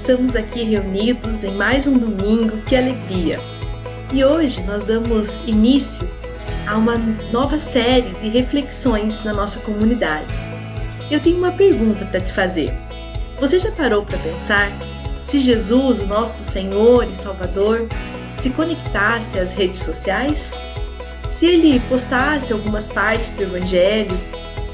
estamos aqui reunidos em mais um domingo, que alegria! E hoje nós damos início a uma nova série de reflexões na nossa comunidade. Eu tenho uma pergunta para te fazer. Você já parou para pensar se Jesus, o nosso Senhor e Salvador, se conectasse às redes sociais? Se ele postasse algumas partes do Evangelho,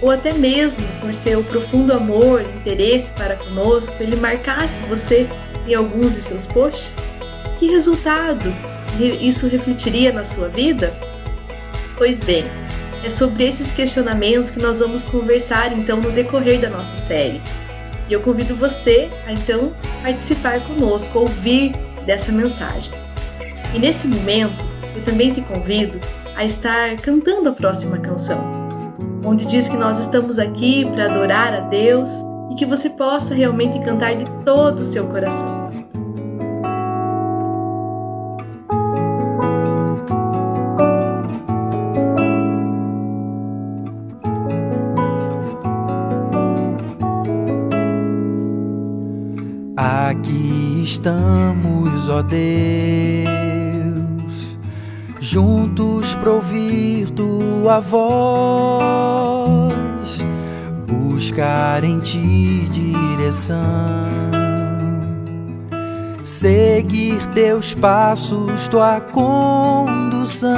ou até mesmo por seu profundo amor e interesse para conosco, ele marcasse você em alguns de seus posts? Que resultado isso refletiria na sua vida? Pois bem, é sobre esses questionamentos que nós vamos conversar então no decorrer da nossa série. E eu convido você a então participar conosco, ouvir dessa mensagem. E nesse momento, eu também te convido a estar cantando a próxima canção, onde diz que nós estamos aqui para adorar a Deus e que você possa realmente cantar de todo o seu coração. Aqui estamos, ó Deus, juntos para ouvir tua voz, buscar em ti direção, seguir teus passos, tua condução.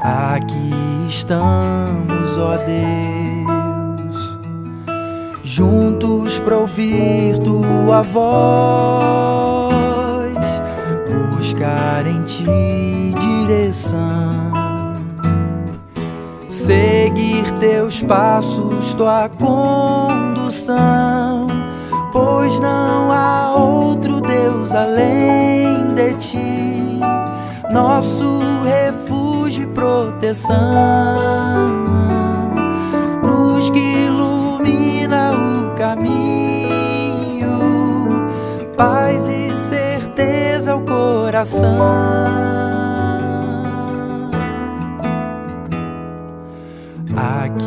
Aqui estamos, ó Deus, juntos para ouvir tua voz, buscar em ti direção, seguir teus passos, tua condução, pois não há outro Deus além de ti, nosso refúgio e proteção, luz que ilumina o caminho, paz e certeza ao coração. Aqui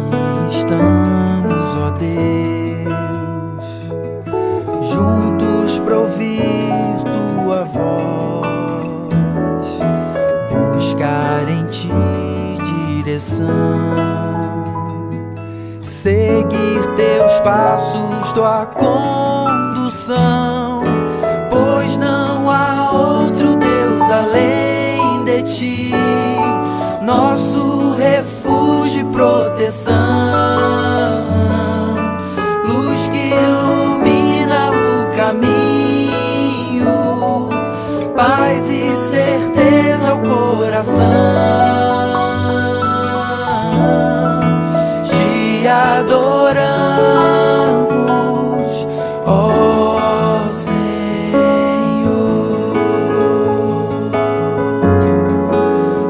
estamos, ó Deus, juntos para ouvir tua voz, buscar em ti direção, seguir teus passos, tua condução, pois não há outro Deus além de ti, nosso refúgio e proteção, luz que ilumina o caminho, paz e certeza ao coração. Te adoramos, ó Senhor,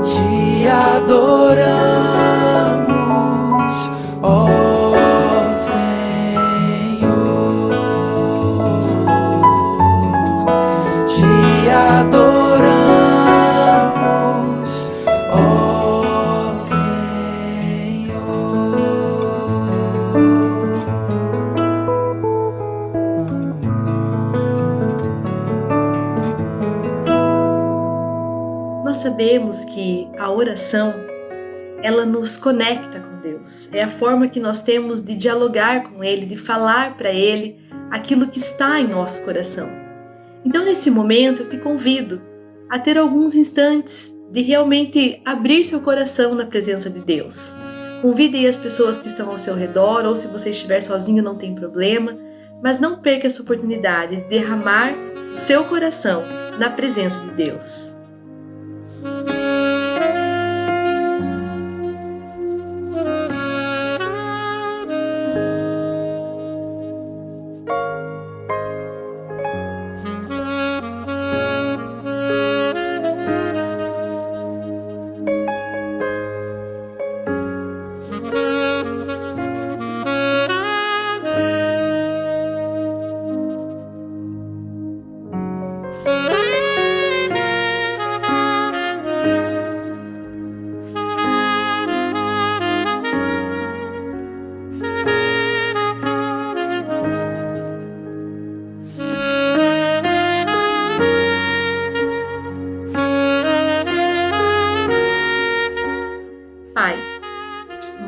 te adoramos, ó Senhor, te adoramos, ó Senhor. Nós sabemos que a oração, ela nos conecta com Deus. É a forma que nós temos de dialogar com Ele, de falar para Ele aquilo que está em nosso coração. Então, nesse momento, eu te convido a ter alguns instantes de realmente abrir seu coração na presença de Deus. Convide aí as pessoas que estão ao seu redor, ou se você estiver sozinho não tem problema, mas não perca essa oportunidade de derramar o seu coração na presença de Deus.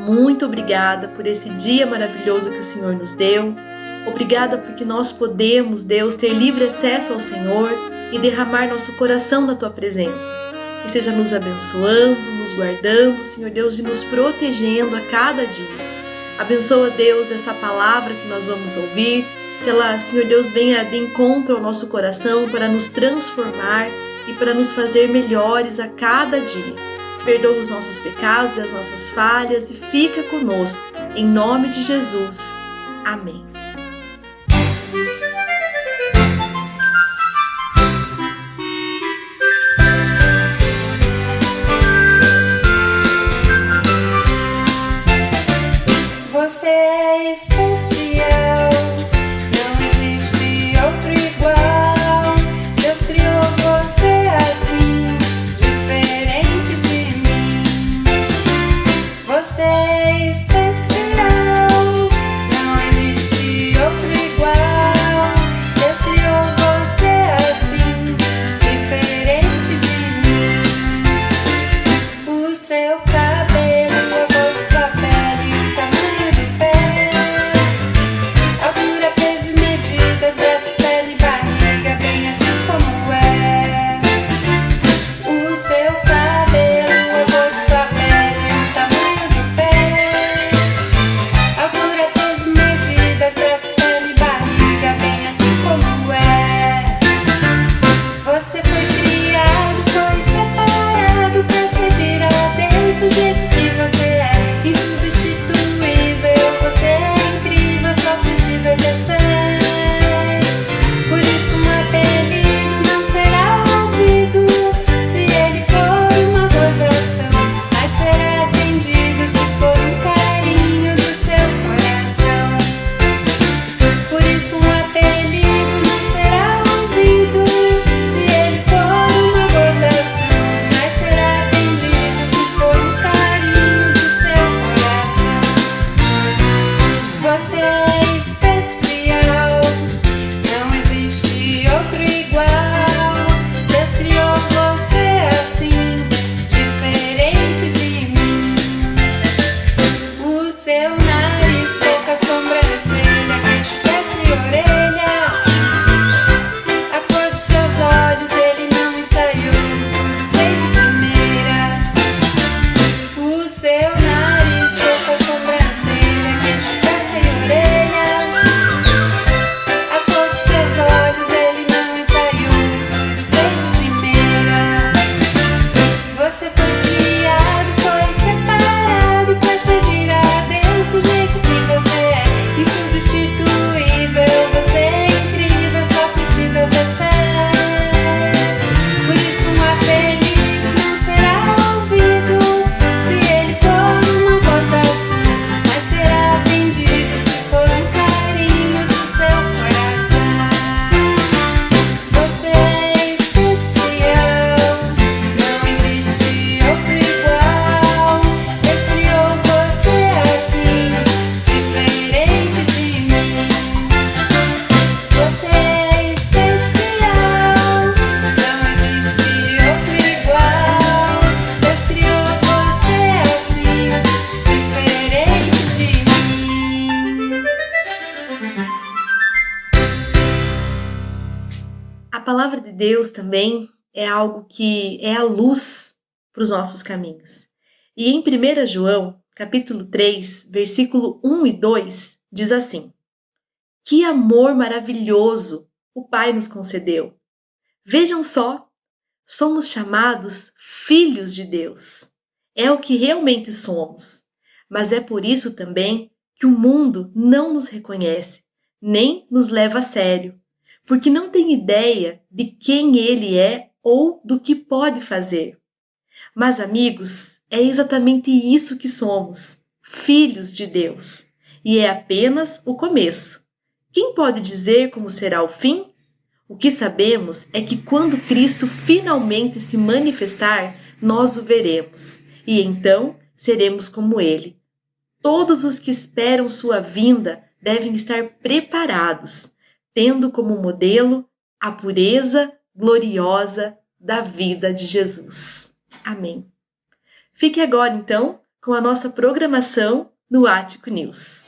muito obrigada por esse dia maravilhoso que o Senhor nos deu. Obrigada porque nós podemos, Deus, ter livre acesso ao Senhor e derramar nosso coração na Tua presença. Que esteja nos abençoando, nos guardando, Senhor Deus, e nos protegendo a cada dia. Abençoa, Deus, essa palavra que nós vamos ouvir, que ela, Senhor Deus, venha de encontro ao nosso coração para nos transformar e para nos fazer melhores a cada dia. Perdoa os nossos pecados e as nossas falhas e fica conosco, em nome de Jesus. Amém. Você é especial, não existe outro igual. Deus criou você assim, diferente de mim. Você é especial, não existe outro igual. Deus criou você assim, diferente de mim. O seu cabelo, a cor de sua pele, o tamanho do pé, altura, peso e medidas, braço, pele e barriga, bem assim como é. O seu cabelo, a cor de sua pele, o tamanho do pé, altura, peso e medidas, braço, pele e barriga, bem assim como é. Você foi criado, foi separado pra servir a Deus do jeito que você é. Insubstituível, você é incrível, só precisa ter fé. Por isso um apelido não será ouvido se ele for uma gozação, mas será atendido se for um carinho do seu coração. Por isso um apelido não será ouvido se ele for uma gozação, mas será atendido se for um carinho do seu coração. Você é especial, não existe outro igual. Deus criou você assim, diferente de mim. O seu nariz, boca, sobrancelha, queixo, testa e orelha, a cor dos seus olhos ele não ensaiou, tudo fez de primeira. O seu nariz, boca, sobrancelha, queixo, testa e orelha, a cor dos seus olhos ele não ensaiou, tudo fez de primeira. Você foi criado, foi separado pra servir a Deus do jeito que você é. Insubstituível, você é incrível, só precisa ter fé. Por isso um apelido não será ouvido se ele for uma gozação, mas será atendido se for um carinho do seu coração. Você é especial, não existe outro igual. Deus criou você assim, diferente de mim. Você é especial, não existe outro igual. Deus criou você assim, diferente de mim. A palavra de Deus também é algo que é a luz para os nossos caminhos. E em 1 João, capítulo 3, versículo 1 e 2, diz assim: Que amor maravilhoso o Pai nos concedeu! Vejam só, somos chamados filhos de Deus. É o que realmente somos. Mas é por isso também que o mundo não nos reconhece, nem nos leva a sério, porque não tem ideia de quem ele é ou do que pode fazer. Mas, amigos, é exatamente isso que somos, filhos de Deus. E é apenas o começo. Quem pode dizer como será o fim? O que sabemos é que quando Cristo finalmente se manifestar, nós o veremos, e então seremos como ele. Todos os que esperam sua vinda devem estar preparados, tendo como modelo a pureza gloriosa da vida de Jesus. Amém. Fique agora, então, com a nossa programação no Ático News.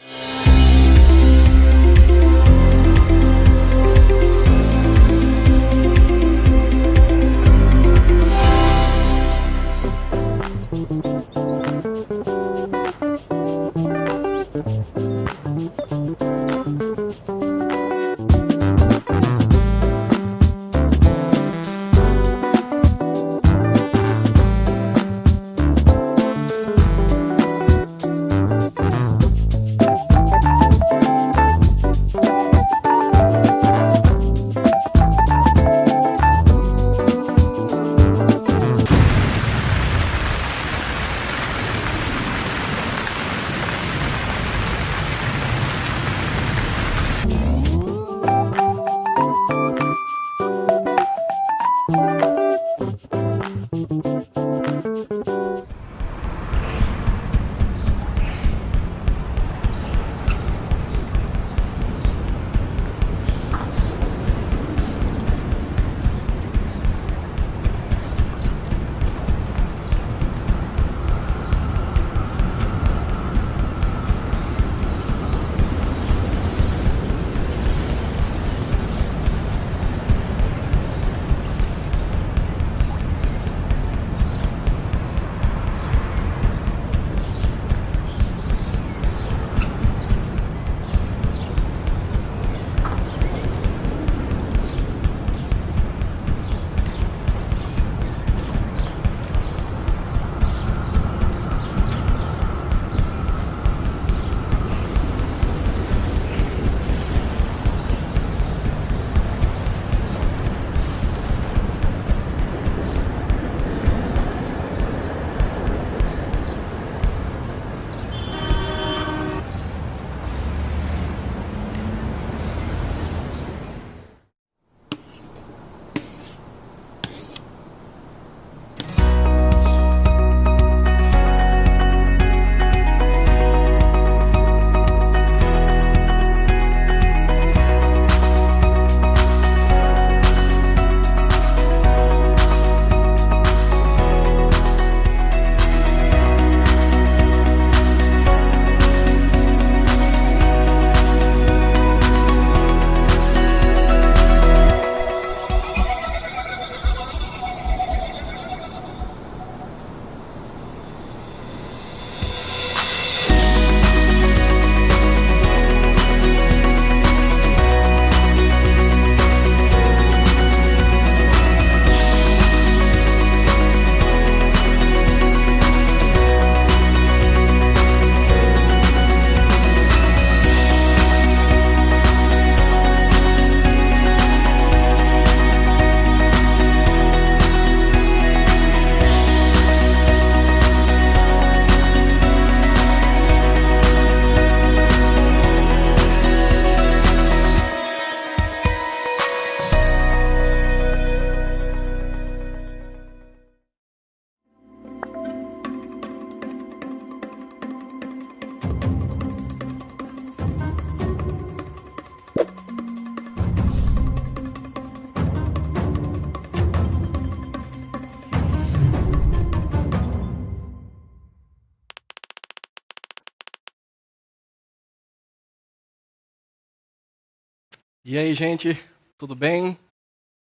E aí, gente, tudo bem?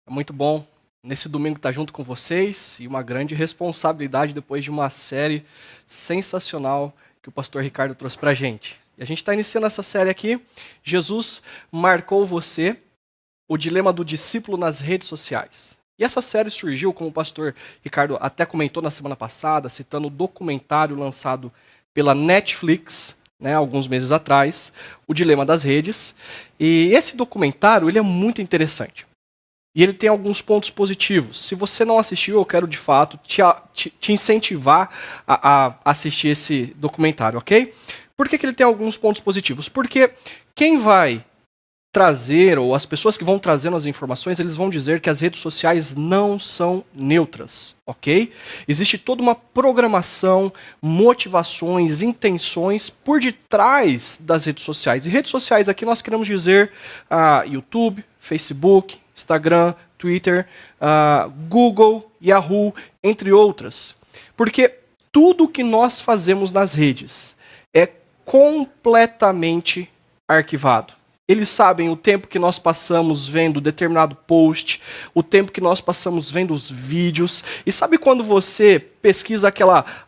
É muito bom nesse domingo estar junto com vocês e uma grande responsabilidade depois de uma série sensacional que o pastor Ricardo trouxe pra gente. E a gente está iniciando essa série aqui, Jesus Marcou Você, o dilema do discípulo nas redes sociais. E essa série surgiu, como o pastor Ricardo até comentou na semana passada, citando o documentário lançado pela Netflix, alguns meses atrás, O Dilema das Redes. E esse documentário ele é muito interessante. E ele tem alguns pontos positivos. Se você não assistiu, eu quero de fato te incentivar a assistir esse documentário, ok? Por que ele tem alguns pontos positivos? Porque quem vai trazer, ou as pessoas que vão trazendo as informações, eles vão dizer que as redes sociais não são neutras, ok? Existe toda uma programação, motivações, intenções por detrás das redes sociais. E redes sociais aqui nós queremos dizer YouTube, Facebook, Instagram, Twitter, Google, Yahoo, entre outras. Porque tudo que nós fazemos nas redes é completamente arquivado. Eles sabem o tempo que nós passamos vendo determinado post, o tempo que nós passamos vendo os vídeos. E sabe quando você pesquisa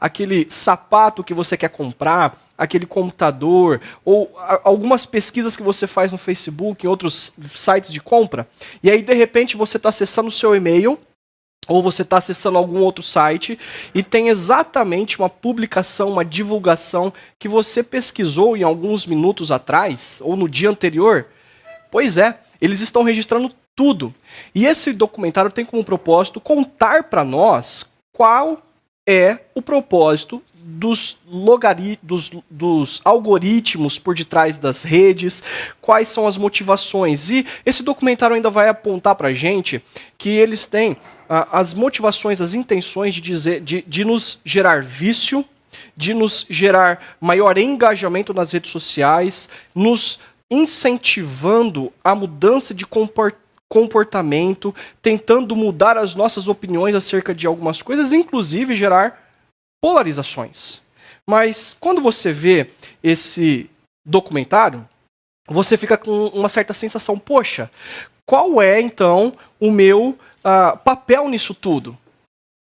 aquele sapato que você quer comprar, aquele computador, ou algumas pesquisas que você faz no Facebook, em outros sites de compra, e aí de repente você está acessando o seu e-mail, ou você está acessando algum outro site e tem exatamente uma publicação, uma divulgação que você pesquisou em alguns minutos atrás ou no dia anterior? Pois é, eles estão registrando tudo. E esse documentário tem como propósito contar para nós qual é o propósito dos algoritmos por detrás das redes, quais são as motivações. E esse documentário ainda vai apontar para a gente que eles têm as motivações, as intenções de nos gerar vício, de nos gerar maior engajamento nas redes sociais, nos incentivando a mudança de comportamento, tentando mudar as nossas opiniões acerca de algumas coisas, inclusive gerar polarizações. Mas quando você vê esse documentário, você fica com uma certa sensação, poxa, qual é então o meu papel nisso tudo?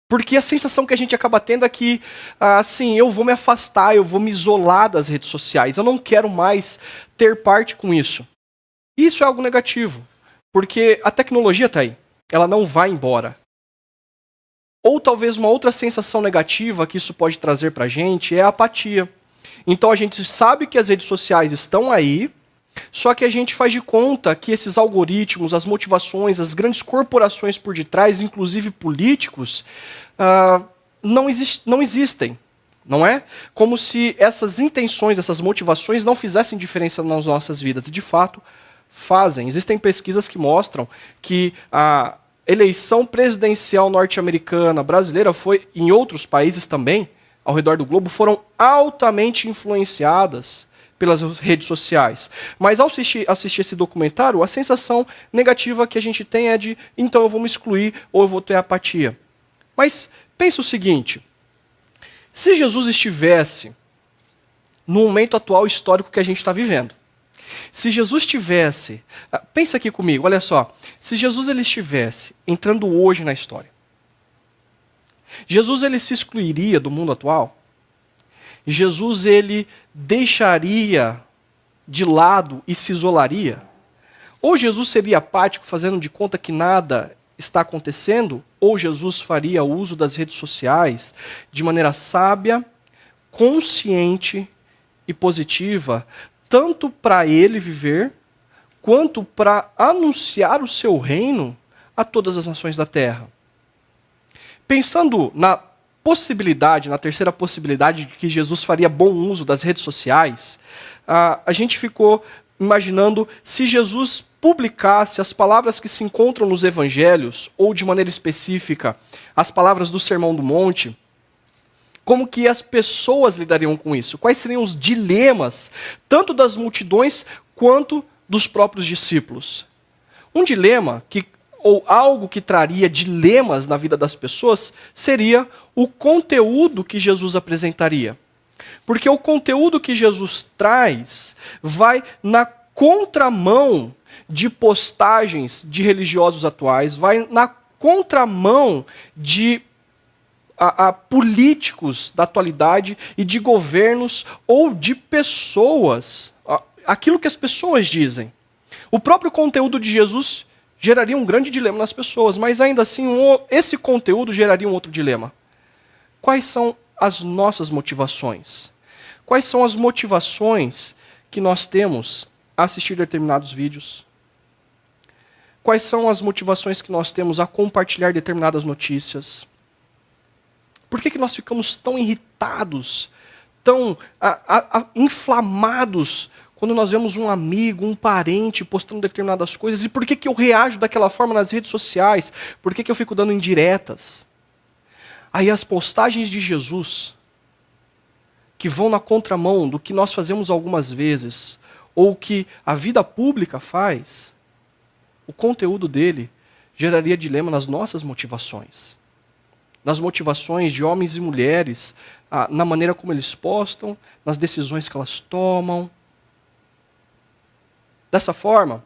Porque a sensação que a gente acaba tendo é que, assim, eu vou me afastar, eu vou me isolar das redes sociais, eu não quero mais ter parte com isso. Isso é algo negativo, porque a tecnologia está aí, ela não vai embora. Ou talvez uma outra sensação negativa que isso pode trazer para a gente é a apatia. Então a gente sabe que as redes sociais estão aí, só que a gente faz de conta que esses algoritmos, as motivações, as grandes corporações por detrás, inclusive políticos, não existem, não é? Como se essas intenções, essas motivações não fizessem diferença nas nossas vidas. E de fato, fazem. Existem pesquisas que mostram que a eleição presidencial norte-americana, brasileira, foi em outros países também, ao redor do globo, foram altamente influenciadas pelas redes sociais. Mas ao assistir esse documentário, a sensação negativa que a gente tem é de, então eu vou me excluir ou eu vou ter apatia. Mas pensa o seguinte, se Jesus estivesse no momento atual histórico que a gente está vivendo, se Jesus estivesse, pensa aqui comigo, olha só, se Jesus ele estivesse entrando hoje na história, Jesus ele se excluiria do mundo atual? Jesus ele deixaria de lado e se isolaria? Ou Jesus seria apático, fazendo de conta que nada está acontecendo? Ou Jesus faria uso das redes sociais de maneira sábia, consciente e positiva, tanto para ele viver, quanto para anunciar o seu reino a todas as nações da terra? Pensando na terceira possibilidade de que Jesus faria bom uso das redes sociais, a gente ficou imaginando se Jesus publicasse as palavras que se encontram nos evangelhos, ou de maneira específica, as palavras do Sermão do Monte, como que as pessoas lidariam com isso? Quais seriam os dilemas, tanto das multidões quanto dos próprios discípulos? Um dilema ou algo que traria dilemas na vida das pessoas, seria o conteúdo que Jesus apresentaria. Porque o conteúdo que Jesus traz vai na contramão de postagens de religiosos atuais, vai na contramão de políticos da atualidade e de governos ou de pessoas, aquilo que as pessoas dizem. O próprio conteúdo de Jesus geraria um grande dilema nas pessoas, mas ainda assim esse conteúdo geraria um outro dilema. Quais são as nossas motivações? Quais são as motivações que nós temos a assistir determinados vídeos? Quais são as motivações que nós temos a compartilhar determinadas notícias? Por que nós ficamos tão irritados, tão inflamados quando nós vemos um amigo, um parente postando determinadas coisas? E por que eu reajo daquela forma nas redes sociais? Por que eu fico dando indiretas? Aí as postagens de Jesus, que vão na contramão do que nós fazemos algumas vezes, ou que a vida pública faz, o conteúdo dele geraria dilema nas nossas motivações. Nas motivações de homens e mulheres na maneira como eles postam, nas decisões que elas tomam. Dessa forma,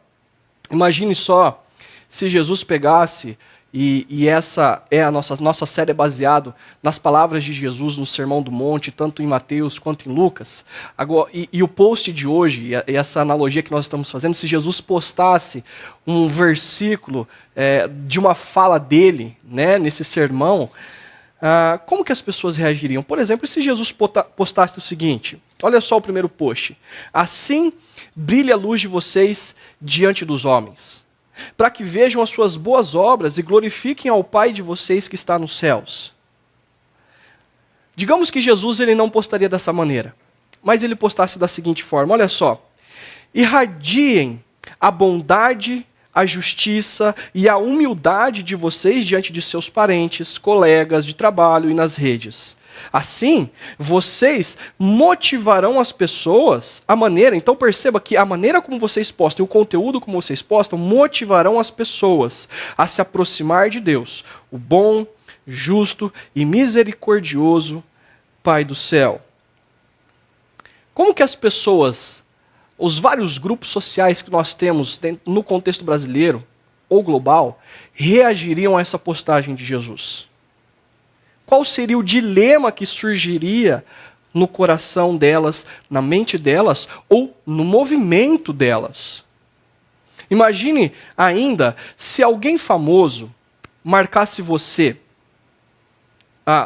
imagine só se Jesus pegasse, e essa é a nossa série baseada nas palavras de Jesus no Sermão do Monte, tanto em Mateus quanto em Lucas. Agora, e o post de hoje, e essa analogia que nós estamos fazendo, se Jesus postasse um versículo de uma fala dele, né, nesse sermão, como que as pessoas reagiriam? Por exemplo, se Jesus postasse o seguinte, olha só o primeiro post. Assim brilhe a luz de vocês diante dos homens, para que vejam as suas boas obras e glorifiquem ao Pai de vocês que está nos céus. Digamos que Jesus ele não postaria dessa maneira, mas ele postasse da seguinte forma, olha só. Irradiem a bondade, a justiça e a humildade de vocês diante de seus parentes, colegas de trabalho e nas redes. Assim, vocês motivarão as pessoas, então perceba que a maneira como vocês postam, o conteúdo como vocês postam, motivarão as pessoas a se aproximar de Deus, o bom, justo e misericordioso Pai do céu. Como que as pessoas, os vários grupos sociais que nós temos no contexto brasileiro ou global, reagiriam a essa postagem de Jesus? Qual seria o dilema que surgiria no coração delas, na mente delas ou no movimento delas? Imagine ainda se alguém famoso marcasse você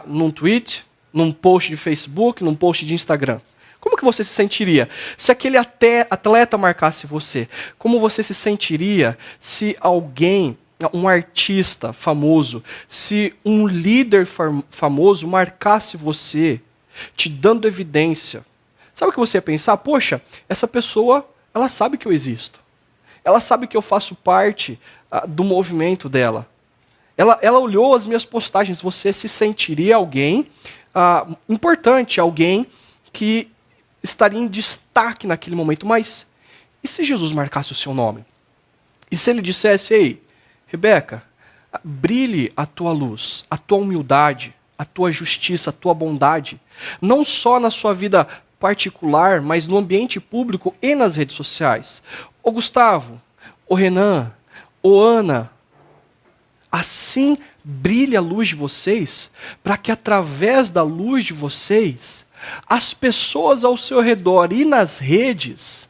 num tweet, num post de Facebook, num post de Instagram. Como que você se sentiria? Se aquele atleta marcasse você, como você se sentiria se alguém, um artista famoso, se um líder famoso marcasse você, te dando evidência? Sabe o que você ia pensar? Poxa, essa pessoa, ela sabe que eu existo. Ela sabe que eu faço parte do movimento dela. Ela olhou as minhas postagens. Você se sentiria alguém importante, alguém que estaria em destaque naquele momento. Mas e se Jesus marcasse o seu nome? E se ele dissesse, ei, Rebeca, brilhe a tua luz, a tua humildade, a tua justiça, a tua bondade, não só na sua vida particular, mas no ambiente público e nas redes sociais. Ô Gustavo, ô Renan, ô Ana, assim brilhe a luz de vocês, para que através da luz de vocês, as pessoas ao seu redor e nas redes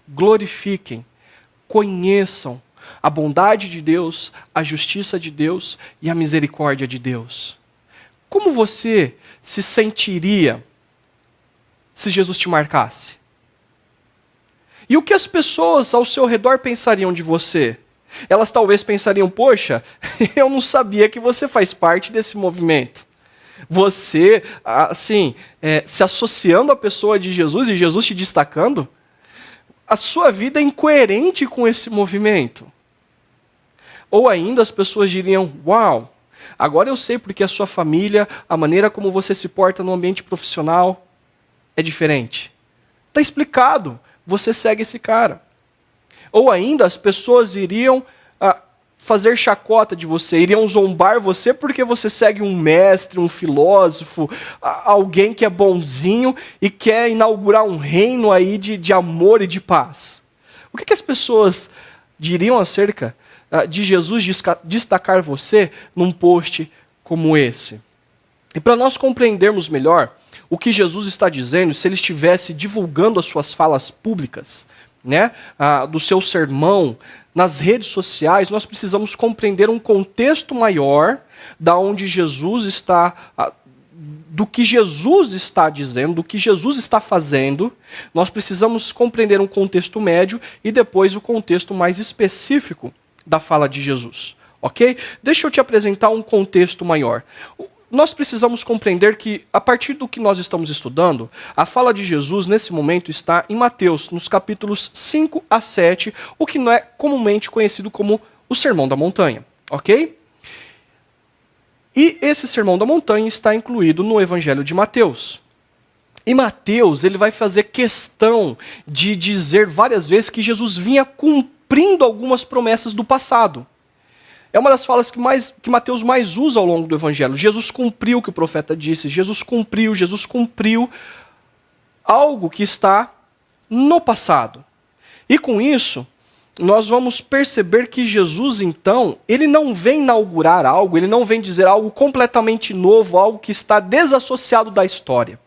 glorifiquem, conheçam a bondade de Deus, a justiça de Deus e a misericórdia de Deus. Como você se sentiria se Jesus te marcasse? E o que as pessoas ao seu redor pensariam de você? Elas talvez pensariam, poxa, eu não sabia que você faz parte desse movimento. Você, assim, se associando à pessoa de Jesus e Jesus te destacando, a sua vida é incoerente com esse movimento. Ou ainda as pessoas diriam, uau, agora eu sei porque a sua família, a maneira como você se porta no ambiente profissional é diferente. Está explicado, você segue esse cara. Ou ainda as pessoas iriam fazer chacota de você, iriam zombar você porque você segue um mestre, um filósofo, alguém que é bonzinho e quer inaugurar um reino aí de amor e de paz. O que as pessoas diriam acerca de Jesus destacar você num post como esse? E para nós compreendermos melhor o que Jesus está dizendo, se ele estivesse divulgando as suas falas públicas, né, do seu sermão nas redes sociais, nós precisamos compreender um contexto maior da onde Jesus está, do que Jesus está dizendo, do que Jesus está fazendo. Nós precisamos compreender um contexto médio e depois o contexto mais específico da fala de Jesus, ok? Deixa eu te apresentar um contexto maior. Nós precisamos compreender que, a partir do que nós estamos estudando, a fala de Jesus, nesse momento, está em Mateus, nos capítulos 5 a 7, o que não é comumente conhecido como o Sermão da Montanha, ok? E esse Sermão da Montanha está incluído no Evangelho de Mateus. E Mateus, ele vai fazer questão de dizer várias vezes que Jesus vinha cumprindo algumas promessas do passado. É uma das falas que Mateus mais usa ao longo do Evangelho. Jesus cumpriu o que o profeta disse, Jesus cumpriu algo que está no passado. E com isso, nós vamos perceber que Jesus, então, ele não vem inaugurar algo, ele não vem dizer algo completamente novo, algo que está desassociado da história.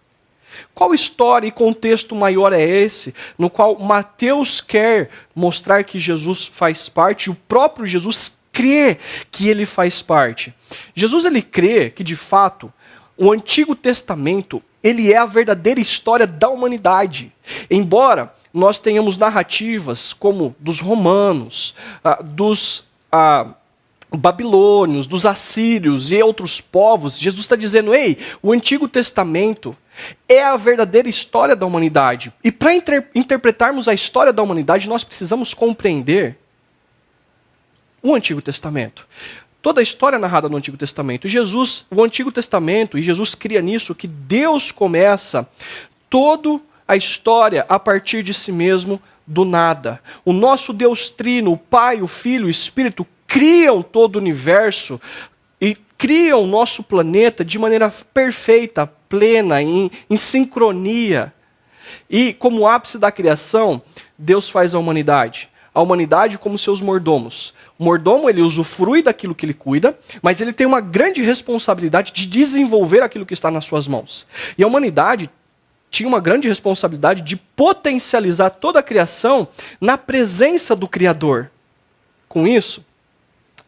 Qual história e contexto maior é esse, no qual Mateus quer mostrar que Jesus faz parte, e o próprio Jesus crê que ele faz parte? Jesus, ele crê que, de fato, o Antigo Testamento, ele é a verdadeira história da humanidade. Embora nós tenhamos narrativas como dos romanos, dos babilônios, dos assírios e outros povos, Jesus está dizendo, ei, o Antigo Testamento é a verdadeira história da humanidade. E para interpretarmos a história da humanidade, nós precisamos compreender o Antigo Testamento. Toda a história é narrada no Antigo Testamento. O Antigo Testamento, e Jesus cria nisso, que Deus começa toda a história a partir de si mesmo, do nada. O nosso Deus Trino, o Pai, o Filho e o Espírito, criam todo o universo e criam o nosso planeta de maneira perfeita, plena, em sincronia. E como ápice da criação, Deus faz a humanidade. A humanidade como seus mordomos. O mordomo, ele usufrui daquilo que ele cuida, mas ele tem uma grande responsabilidade de desenvolver aquilo que está nas suas mãos. E a humanidade tinha uma grande responsabilidade de potencializar toda a criação na presença do Criador. Com isso,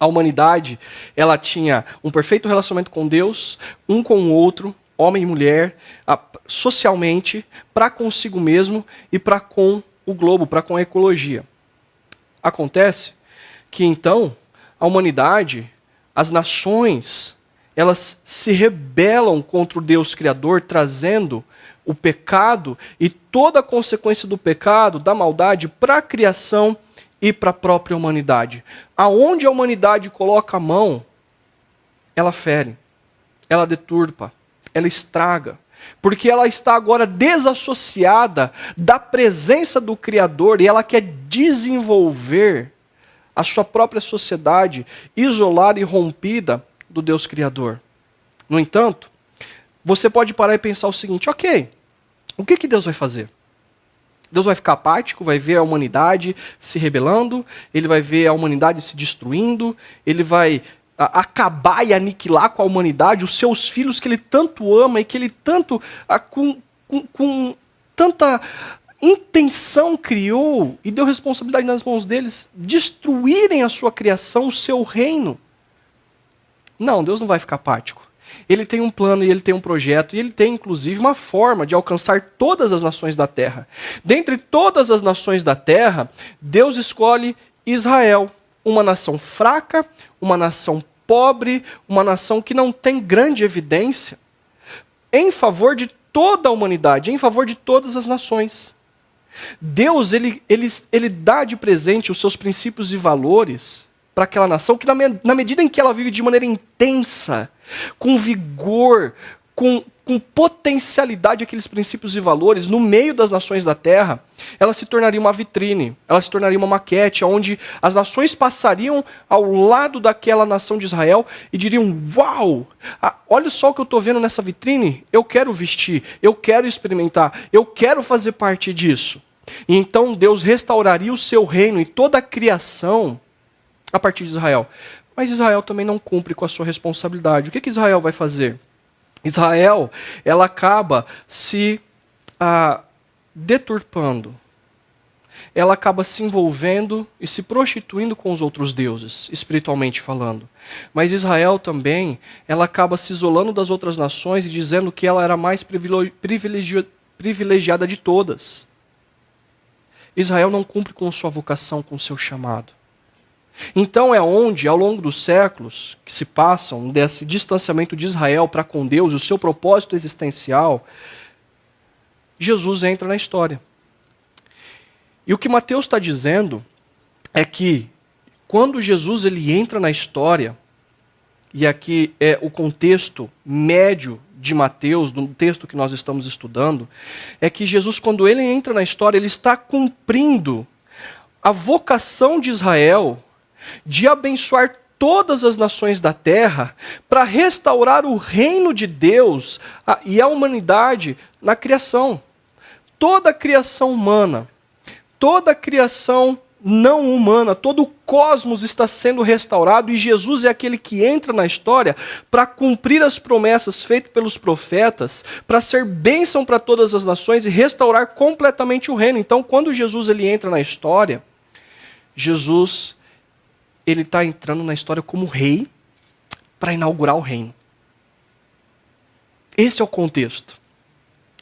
a humanidade, ela tinha um perfeito relacionamento com Deus, um com o outro, homem e mulher, socialmente, para consigo mesmo e para com o globo, para com a ecologia. Acontece que então a humanidade, as nações, elas se rebelam contra o Deus Criador, trazendo o pecado e toda a consequência do pecado, da maldade, para a criação e para a própria humanidade. Aonde a humanidade coloca a mão, ela fere, ela deturpa, ela estraga. Porque ela está agora desassociada da presença do Criador e ela quer desenvolver a sua própria sociedade isolada e rompida do Deus Criador. No entanto, você pode parar e pensar o seguinte, ok, o que Deus vai fazer? Deus vai ficar apático, vai ver a humanidade se rebelando, ele vai ver a humanidade se destruindo, ele vai acabar e aniquilar com a humanidade os seus filhos que ele tanto ama e que ele tanto, com tanta intenção criou e deu responsabilidade nas mãos deles, destruírem a sua criação, o seu reino. Não, Deus não vai ficar apático. Ele tem um plano e ele tem um projeto e ele tem inclusive uma forma de alcançar todas as nações da terra. Dentre todas as nações da terra, Deus escolhe Israel, uma nação fraca, uma nação pobre, uma nação que não tem grande evidência, em favor de toda a humanidade, em favor de todas as nações. Deus, ele dá de presente os seus princípios e valores para aquela nação que na medida em que ela vive de maneira intensa, com vigor, com potencialidade aqueles princípios e valores, no meio das nações da terra, ela se tornaria uma vitrine, ela se tornaria uma maquete, onde as nações passariam ao lado daquela nação de Israel e diriam, uau, olha só o que eu estou vendo nessa vitrine, eu quero vestir, eu quero experimentar, eu quero fazer parte disso. E então Deus restauraria o seu reino e toda a criação a partir de Israel. Mas Israel também não cumpre com a sua responsabilidade. O que Israel vai fazer? Israel, ela acaba se deturpando. Ela acaba se envolvendo e se prostituindo com os outros deuses, espiritualmente falando. Mas Israel também, ela acaba se isolando das outras nações e dizendo que ela era a mais privilegiada de todas. Israel não cumpre com sua vocação, com seu chamado. Então é onde, ao longo dos séculos que se passam, desse distanciamento de Israel para com Deus, o seu propósito existencial, Jesus entra na história. E o que Mateus está dizendo é que, quando Jesus ele entra na história, e aqui é o contexto médio de Mateus, do texto que nós estamos estudando, é que Jesus, quando ele entra na história, ele está cumprindo a vocação de Israel de abençoar todas as nações da terra para restaurar o reino de Deus e a humanidade na criação. Toda a criação humana, toda a criação não humana, todo o cosmos está sendo restaurado e Jesus é aquele que entra na história para cumprir as promessas feitas pelos profetas, para ser bênção para todas as nações e restaurar completamente o reino. Então, quando Jesus ele entra na história, Jesus ele está entrando na história como rei para inaugurar o reino. Esse é o contexto.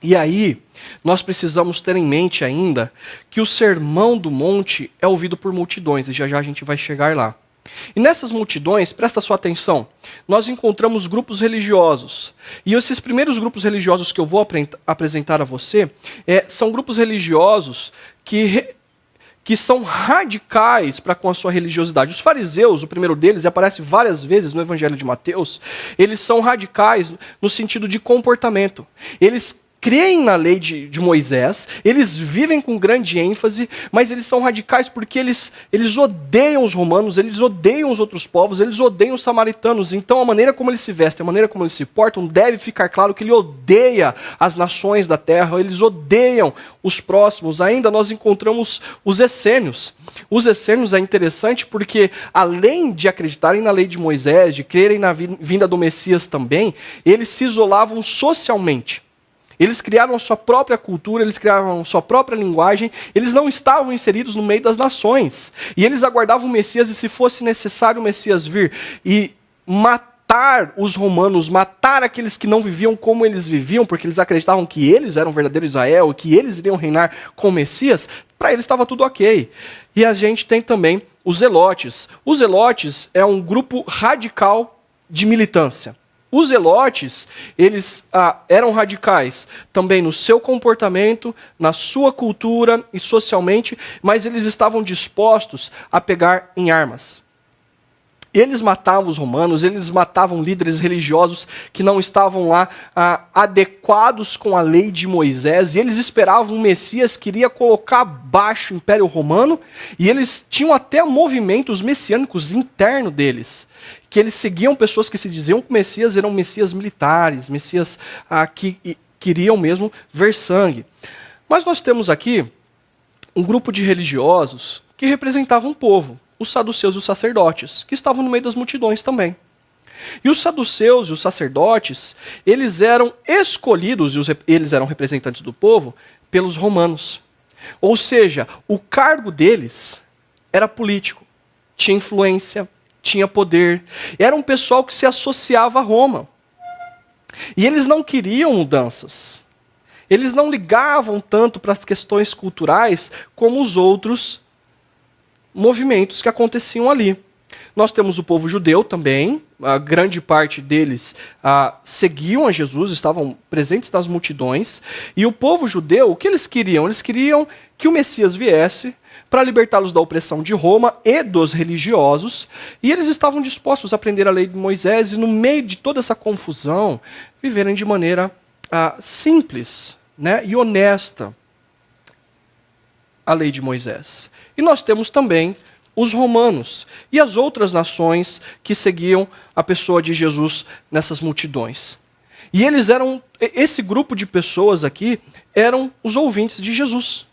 E aí, nós precisamos ter em mente ainda que o Sermão do Monte é ouvido por multidões, e já já a gente vai chegar lá. E nessas multidões, presta sua atenção, nós encontramos grupos religiosos. E esses primeiros grupos religiosos que eu vou apresentar a você, são grupos religiosos que são radicais para com a sua religiosidade. Os fariseus, o primeiro deles, e aparece várias vezes no Evangelho de Mateus, eles são radicais no sentido de comportamento. Eles creem na lei de Moisés, eles vivem com grande ênfase, mas eles são radicais porque eles odeiam os romanos, eles odeiam os outros povos, eles odeiam os samaritanos. Então a maneira como eles se vestem, a maneira como eles se portam, deve ficar claro que ele odeia as nações da terra, eles odeiam os próximos. Ainda nós encontramos os essênios. Os essênios é interessante porque, além de acreditarem na lei de Moisés, de crerem na vinda do Messias também, eles se isolavam socialmente. Eles criaram a sua própria cultura, eles criaram a sua própria linguagem, eles não estavam inseridos no meio das nações. E eles aguardavam o Messias, e se fosse necessário o Messias vir e matar os romanos, matar aqueles que não viviam como eles viviam, porque eles acreditavam que eles eram o verdadeiro Israel, que eles iriam reinar com o Messias, para eles estava tudo ok. E a gente tem também os zelotes. Os zelotes é um grupo radical de militância. Os zelotes, eles eram radicais também no seu comportamento, na sua cultura e socialmente, mas eles estavam dispostos a pegar em armas. Eles matavam os romanos, eles matavam líderes religiosos que não estavam lá adequados com a lei de Moisés, e eles esperavam um Messias que iria colocar abaixo o Império Romano, e eles tinham até movimentos messiânicos internos deles, que eles seguiam pessoas que se diziam que o Messias eram Messias militares, Messias que queriam mesmo ver sangue. Mas nós temos aqui um grupo de religiosos que representavam o povo, os saduceus e os sacerdotes, que estavam no meio das multidões também. E os saduceus e os sacerdotes, eles eram escolhidos, eles eram representantes do povo, pelos romanos. Ou seja, o cargo deles era político, tinha influência, tinha poder. Era um pessoal que se associava a Roma. E eles não queriam mudanças. Eles não ligavam tanto para as questões culturais como os outros movimentos que aconteciam ali. Nós temos o povo judeu também, a grande parte deles seguiam a Jesus, estavam presentes nas multidões, e o povo judeu, o que eles queriam? Eles queriam que o Messias viesse para libertá-los da opressão de Roma e dos religiosos, e eles estavam dispostos a aprender a lei de Moisés, e no meio de toda essa confusão, viverem de maneira simples, né, e honesta a lei de Moisés. E nós temos também os romanos e as outras nações que seguiam a pessoa de Jesus nessas multidões. E eles eram, esse grupo de pessoas aqui, eram os ouvintes de Jesus,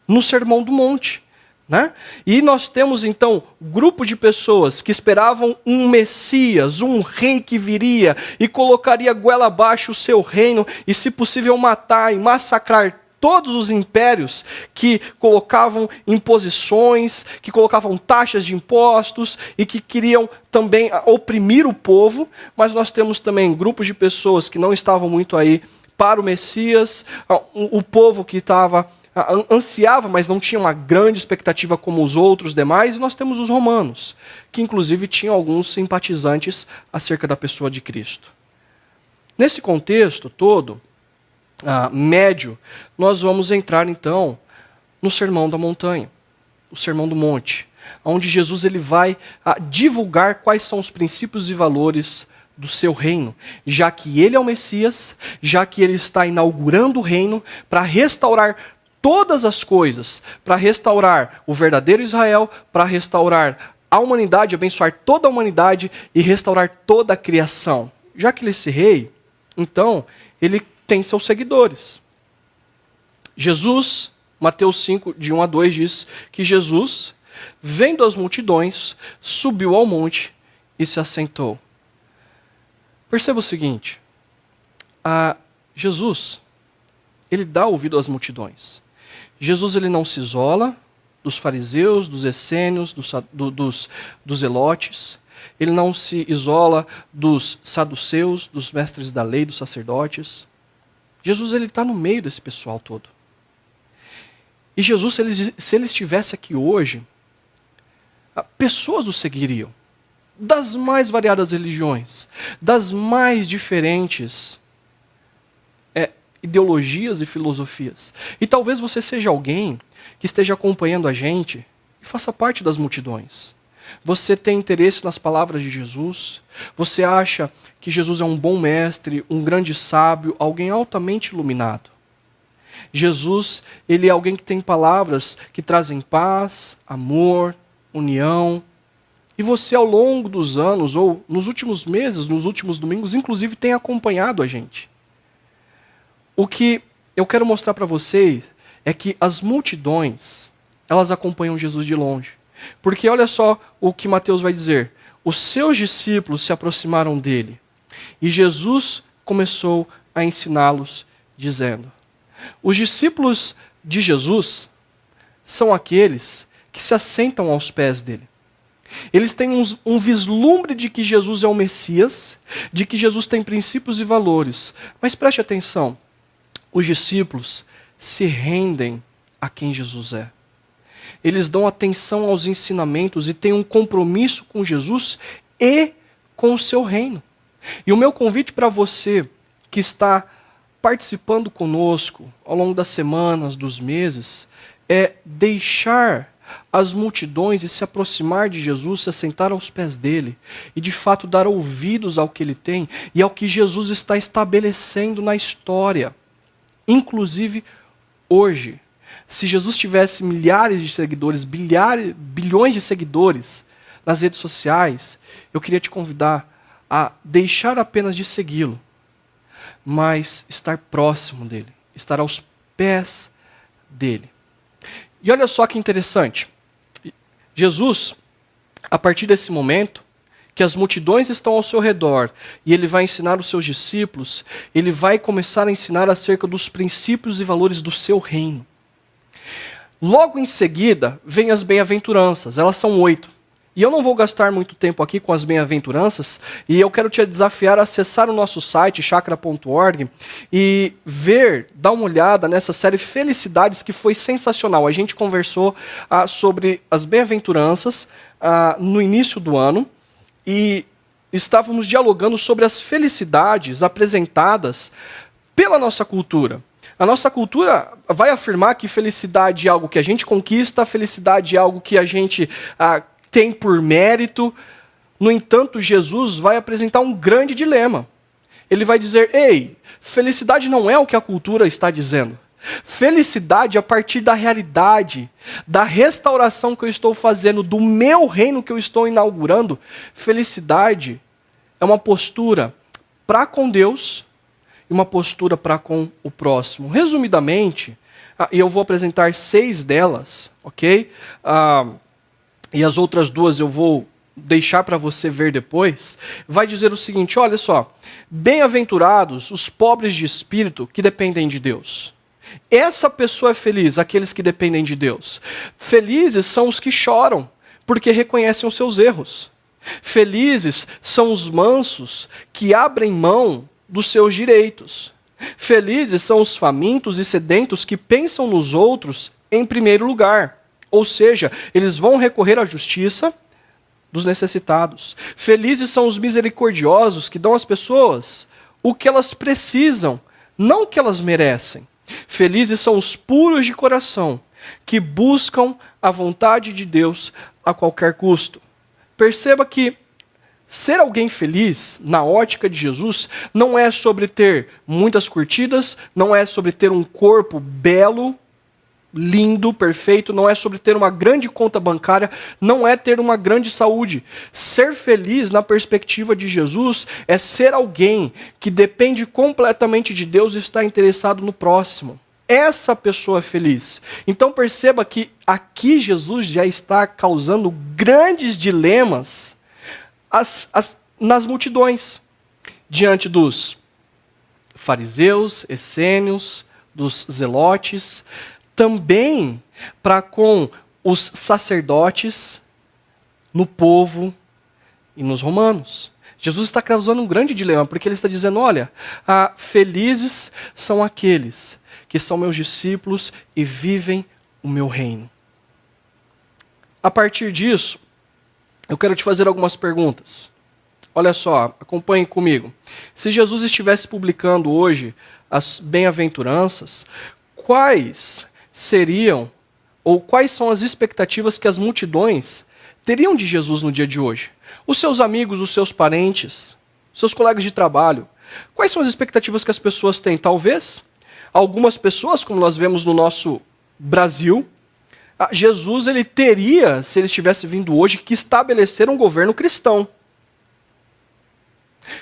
no Sermão do Monte, né? E nós temos então grupo de pessoas que esperavam um Messias, um rei que viria e colocaria goela abaixo o seu reino e, se possível, matar e massacrar todos os impérios que colocavam imposições, que colocavam taxas de impostos e que queriam também oprimir o povo. Mas nós temos também grupos de pessoas que não estavam muito aí para o Messias, o povo que ansiava, mas não tinha uma grande expectativa como os outros demais. E nós temos os romanos, que inclusive tinham alguns simpatizantes acerca da pessoa de Cristo. Nesse contexto todo, médio, nós vamos entrar então no Sermão da Montanha, o Sermão do Monte, onde Jesus ele vai divulgar quais são os princípios e valores do seu reino, já que ele é o Messias, já que ele está inaugurando o reino para restaurar todas as coisas, para restaurar o verdadeiro Israel, para restaurar a humanidade, abençoar toda a humanidade e restaurar toda a criação. Já que ele é esse rei, então, ele tem seus seguidores. Jesus, Mateus 5, de 1 a 2, diz que Jesus, vendo as multidões, subiu ao monte e se assentou. Perceba o seguinte, Jesus, ele dá ouvido às multidões. Jesus, ele não se isola dos fariseus, dos essênios, dos zelotes. Ele não se isola dos saduceus, dos mestres da lei, dos sacerdotes. Jesus, ele está no meio desse pessoal todo. E Jesus, se ele estivesse aqui hoje, pessoas o seguiriam. Das mais variadas religiões, das mais diferentes ideologias e filosofias. E talvez você seja alguém que esteja acompanhando a gente e faça parte das multidões. Você tem interesse nas palavras de Jesus, você acha que Jesus é um bom mestre, um grande sábio, alguém altamente iluminado. Jesus, ele é alguém que tem palavras que trazem paz, amor, união. E você, ao longo dos anos, ou nos últimos meses, nos últimos domingos, inclusive, tem acompanhado a gente. O que eu quero mostrar para vocês é que as multidões, elas acompanham Jesus de longe. Porque olha só o que Mateus vai dizer. Os seus discípulos se aproximaram dele. E Jesus começou a ensiná-los, dizendo: os discípulos de Jesus são aqueles que se assentam aos pés dele. Eles têm um vislumbre de que Jesus é o Messias, de que Jesus tem princípios e valores. Mas preste atenção, os discípulos se rendem a quem Jesus é. Eles dão atenção aos ensinamentos e têm um compromisso com Jesus e com o seu reino. E o meu convite para você que está participando conosco ao longo das semanas, dos meses, é deixar as multidões e se aproximar de Jesus, se assentar aos pés dele e de fato dar ouvidos ao que ele tem e ao que Jesus está estabelecendo na história. Inclusive hoje, se Jesus tivesse milhares de seguidores, bilhões de seguidores nas redes sociais, eu queria te convidar a deixar apenas de segui-lo, mas estar próximo dele, estar aos pés dele. E olha só que interessante, Jesus, a partir desse momento, que as multidões estão ao seu redor, e ele vai ensinar os seus discípulos, ele vai começar a ensinar acerca dos princípios e valores do seu reino. Logo em seguida, vem as bem-aventuranças, elas são 8. E eu não vou gastar muito tempo aqui com as bem-aventuranças, e eu quero te desafiar a acessar o nosso site, chakra.org, e dar uma olhada nessa série Felicidades, que foi sensacional. A gente conversou sobre as bem-aventuranças no início do ano, e estávamos dialogando sobre as felicidades apresentadas pela nossa cultura. A nossa cultura vai afirmar que felicidade é algo que a gente conquista, felicidade é algo que a gente tem por mérito. No entanto, Jesus vai apresentar um grande dilema. Ele vai dizer: ei, felicidade não é o que a cultura está dizendo. Felicidade a partir da realidade, da restauração que eu estou fazendo, do meu reino que eu estou inaugurando. Felicidade é uma postura para com Deus e uma postura para com o próximo. Resumidamente, e eu vou apresentar 6 delas, ok? E as outras 2 eu vou deixar para você ver depois. Vai dizer o seguinte, olha só: bem-aventurados os pobres de espírito que dependem de Deus. Essa pessoa é feliz, aqueles que dependem de Deus. Felizes são os que choram, porque reconhecem os seus erros. Felizes são os mansos, que abrem mão dos seus direitos. Felizes são os famintos e sedentos, que pensam nos outros em primeiro lugar. Ou seja, eles vão recorrer à justiça dos necessitados. Felizes são os misericordiosos, que dão às pessoas o que elas precisam, não o que elas merecem. Felizes são os puros de coração, que buscam a vontade de Deus a qualquer custo. Perceba que ser alguém feliz, na ótica de Jesus, não é sobre ter muitas curtidas, não é sobre ter um corpo belo, lindo, perfeito, não é sobre ter uma grande conta bancária, não é ter uma grande saúde. Ser feliz, na perspectiva de Jesus, é ser alguém que depende completamente de Deus e está interessado no próximo. Essa pessoa é feliz. Então perceba que aqui Jesus já está causando grandes dilemas nas multidões, diante dos fariseus, essênios, dos zelotes, também para com os sacerdotes, no povo e nos romanos. Jesus está causando um grande dilema, porque ele está dizendo, olha, felizes são aqueles que são meus discípulos e vivem o meu reino. A partir disso, eu quero te fazer algumas perguntas. Olha só, acompanhe comigo. Se Jesus estivesse publicando hoje as bem-aventuranças, quais seriam, ou quais são as expectativas que as multidões teriam de Jesus no dia de hoje? Os seus amigos, os seus parentes, seus colegas de trabalho, quais são as expectativas que as pessoas têm? Talvez algumas pessoas, como nós vemos no nosso Brasil, Jesus ele teria, se ele estivesse vindo hoje, que estabelecer um governo cristão.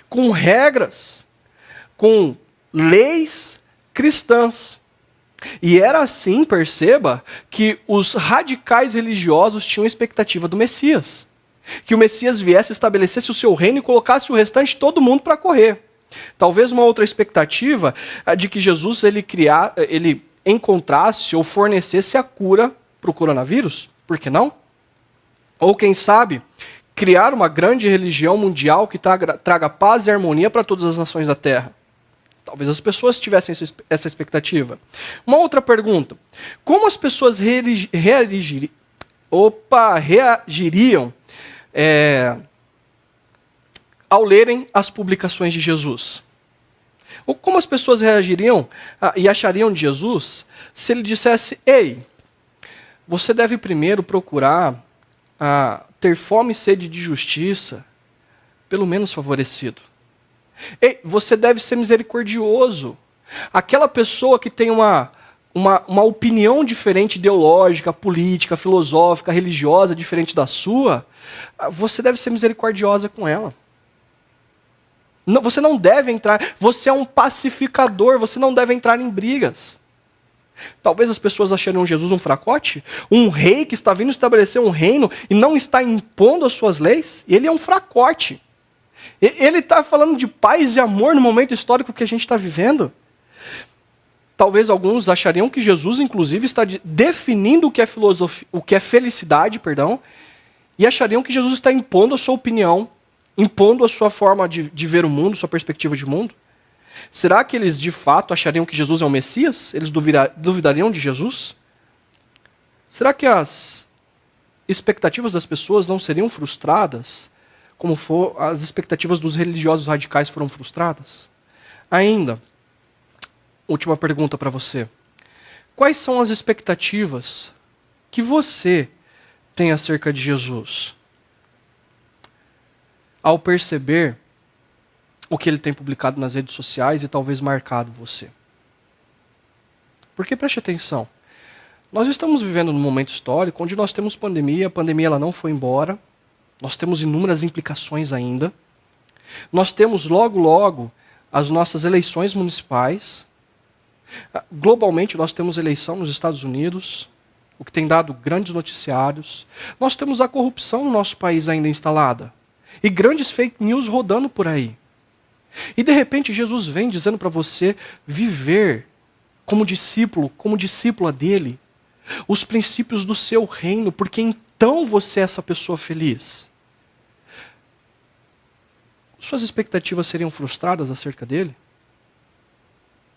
Com regras, com leis cristãs. E era assim, perceba, que os radicais religiosos tinham expectativa do Messias. Que o Messias viesse, estabelecesse o seu reino e colocasse o restante todo mundo para correr. Talvez uma outra expectativa é de que Jesus ele encontrasse ou fornecesse a cura para o coronavírus. Por que não? Ou quem sabe, criar uma grande religião mundial que traga paz e harmonia para todas as nações da Terra. Talvez as pessoas tivessem essa expectativa. Uma outra pergunta. Como as pessoas reagiriam ao lerem as publicações de Jesus? Ou como as pessoas reagiriam e achariam de Jesus se ele dissesse, ei, você deve primeiro procurar ter fome e sede de justiça, pelo menos favorecido. Ei, você deve ser misericordioso. Aquela pessoa que tem uma opinião diferente, ideológica, política, filosófica, religiosa, diferente da sua, você deve ser misericordiosa com ela. Não, você não deve entrar, você é um pacificador, você não deve entrar em brigas. Talvez as pessoas achariam Jesus um fracote, um rei que está vindo estabelecer um reino e não está impondo as suas leis, ele é um fracote. Ele está falando de paz e amor no momento histórico que a gente está vivendo. Talvez alguns achariam que Jesus, inclusive, está definindo o que é felicidade, e achariam que Jesus está impondo a sua opinião, impondo a sua forma de ver o mundo, sua perspectiva de mundo. Será que eles, de fato, achariam que Jesus é o Messias? Eles duvidariam de Jesus? Será que as expectativas das pessoas não seriam frustradas, como as expectativas dos religiosos radicais foram frustradas? Ainda, última pergunta para você. Quais são as expectativas que você tem acerca de Jesus? Ao perceber o que ele tem publicado nas redes sociais e talvez marcado você. Porque preste atenção, nós estamos vivendo num momento histórico onde nós temos pandemia, a pandemia ela não foi embora, nós temos inúmeras implicações ainda, nós temos logo as nossas eleições municipais, globalmente nós temos eleição nos Estados Unidos, o que tem dado grandes noticiários, nós temos a corrupção no nosso país ainda instalada, e grandes fake news rodando por aí. E de repente Jesus vem dizendo para você viver como discípula dele, os princípios do seu reino, porque então você é essa pessoa feliz. Suas expectativas seriam frustradas acerca dele?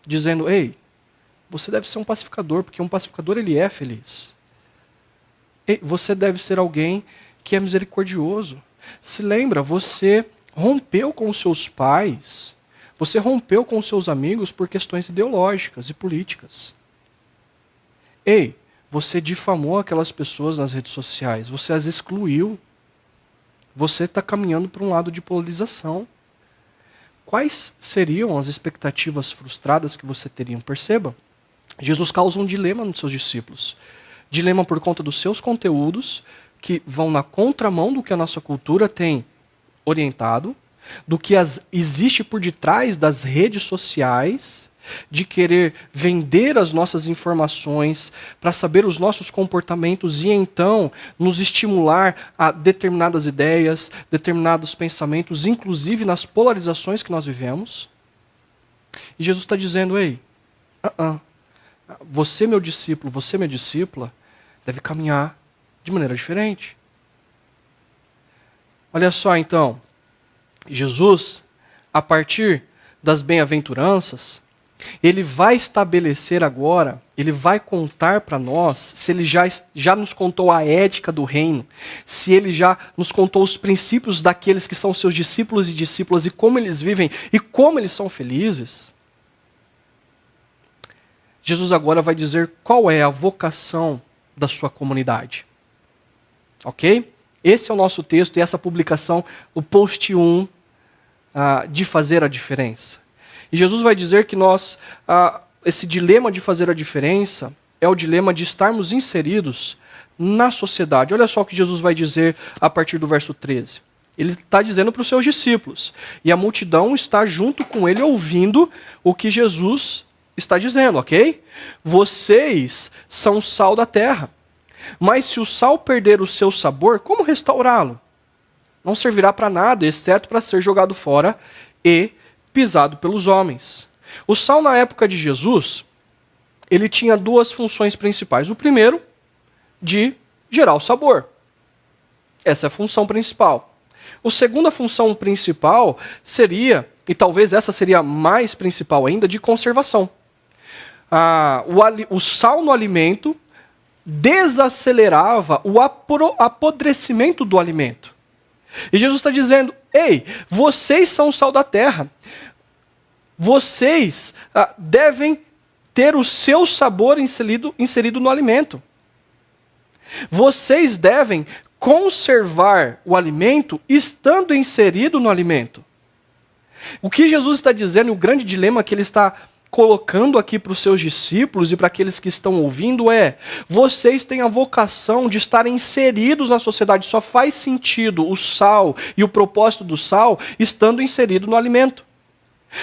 Dizendo, ei, você deve ser um pacificador, porque um pacificador ele é feliz. Ei, você deve ser alguém que é misericordioso. Se lembra, você rompeu com os seus pais, você rompeu com os seus amigos por questões ideológicas e políticas. Ei, você difamou aquelas pessoas nas redes sociais, você as excluiu. Você está caminhando para um lado de polarização. Quais seriam as expectativas frustradas que você teria? Perceba, Jesus causa um dilema nos seus discípulos. Dilema por conta dos seus conteúdos, que vão na contramão do que a nossa cultura tem orientado, do que existe por detrás das redes sociais, de querer vender as nossas informações para saber os nossos comportamentos e então nos estimular a determinadas ideias, determinados pensamentos, inclusive nas polarizações que nós vivemos. E Jesus está dizendo, ei, você, meu discípulo, você, minha discípula, deve caminhar de maneira diferente. Olha só então, Jesus, a partir das bem-aventuranças, ele vai estabelecer agora, ele vai contar para nós, se ele já nos contou a ética do reino, se ele já nos contou os princípios daqueles que são seus discípulos e discípulas e como eles vivem e como eles são felizes. Jesus agora vai dizer qual é a vocação da sua comunidade. Ok? Esse é o nosso texto e essa publicação, o post 1, de fazer a diferença. E Jesus vai dizer que esse dilema de fazer a diferença é o dilema de estarmos inseridos na sociedade. Olha só o que Jesus vai dizer a partir do verso 13. Ele está dizendo para os seus discípulos. E a multidão está junto com ele ouvindo o que Jesus está dizendo, ok? Vocês são o sal da terra. Mas se o sal perder o seu sabor, como restaurá-lo? Não servirá para nada, exceto para ser jogado fora e pisado pelos homens. O sal na época de Jesus, ele tinha duas funções principais. O primeiro, de gerar o sabor. Essa é a função principal. A segunda função principal seria, e talvez essa seria a mais principal ainda, de conservação. O sal no alimento desacelerava o apodrecimento do alimento. E Jesus está dizendo, ei, vocês são o sal da terra. Vocês devem ter o seu sabor inserido no alimento. Vocês devem conservar o alimento estando inserido no alimento. O que Jesus está dizendo, o grande dilema que ele está colocando aqui para os seus discípulos e para aqueles que estão ouvindo é: vocês têm a vocação de estarem inseridos na sociedade. Só faz sentido o sal e o propósito do sal estando inserido no alimento.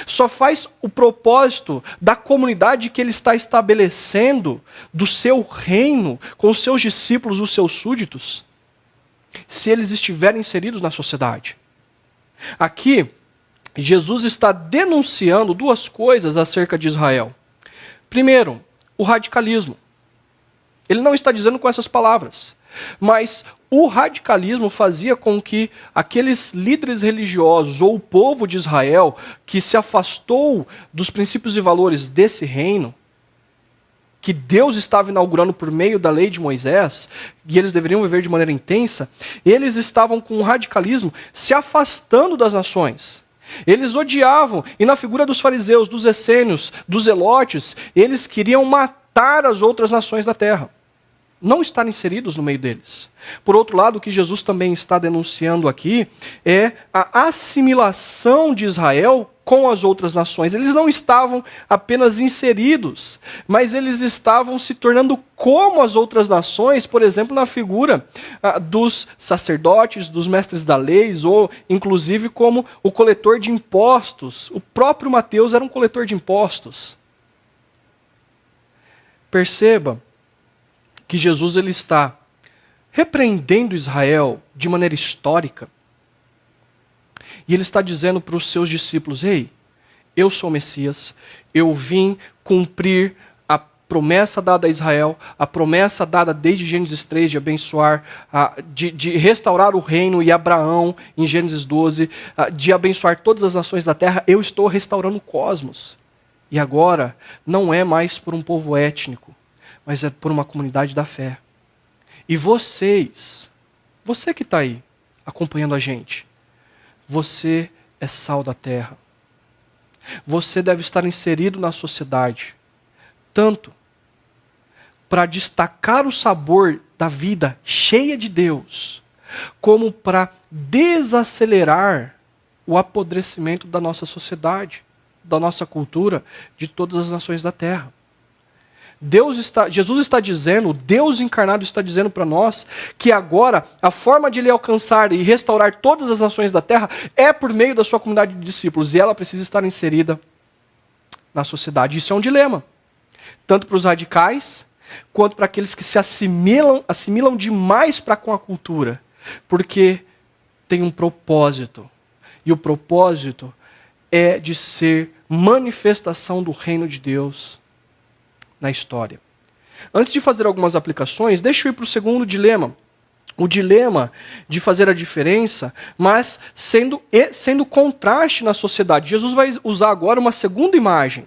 Só faz o propósito da comunidade que ele está estabelecendo, do seu reino, com os seus discípulos, os seus súditos, se eles estiverem inseridos na sociedade. Aqui, Jesus está denunciando duas coisas acerca de Israel. Primeiro, o radicalismo. Ele não está dizendo com essas palavras, mas o radicalismo fazia com que aqueles líderes religiosos ou o povo de Israel que se afastou dos princípios e valores desse reino, que Deus estava inaugurando por meio da lei de Moisés, e eles deveriam viver de maneira intensa, eles estavam com o radicalismo se afastando das nações. Eles odiavam, e na figura dos fariseus, dos essênios, dos zelotes, eles queriam matar as outras nações da terra. Não estar inseridos no meio deles. Por outro lado, o que Jesus também está denunciando aqui é a assimilação de Israel com as outras nações. Eles não estavam apenas inseridos, mas eles estavam se tornando como as outras nações, por exemplo, na figura dos sacerdotes, dos mestres da lei, ou inclusive como o coletor de impostos. O próprio Mateus era um coletor de impostos. Perceba que Jesus ele está repreendendo Israel de maneira histórica. E ele está dizendo para os seus discípulos: ei, eu sou o Messias, eu vim cumprir a promessa dada a Israel, a promessa dada desde Gênesis 3 de abençoar, de restaurar o reino, e Abraão em Gênesis 12, de abençoar todas as nações da terra. Eu estou restaurando o cosmos. E agora não é mais por um povo étnico, mas é por uma comunidade da fé. E você que está aí acompanhando a gente, você é sal da terra. Você deve estar inserido na sociedade, tanto para destacar o sabor da vida cheia de Deus, como para desacelerar o apodrecimento da nossa sociedade, da nossa cultura, de todas as nações da terra. Jesus está dizendo, Deus encarnado está dizendo para nós que agora a forma de ele alcançar e restaurar todas as nações da terra é por meio da sua comunidade de discípulos, e ela precisa estar inserida na sociedade. Isso é um dilema, tanto para os radicais, quanto para aqueles que se assimilam demais para com a cultura, porque tem um propósito, e o propósito é de ser manifestação do reino de Deus na história. Antes de fazer algumas aplicações, deixa eu ir para o segundo dilema. O dilema de fazer a diferença, mas sendo contraste na sociedade. Jesus vai usar agora uma segunda imagem.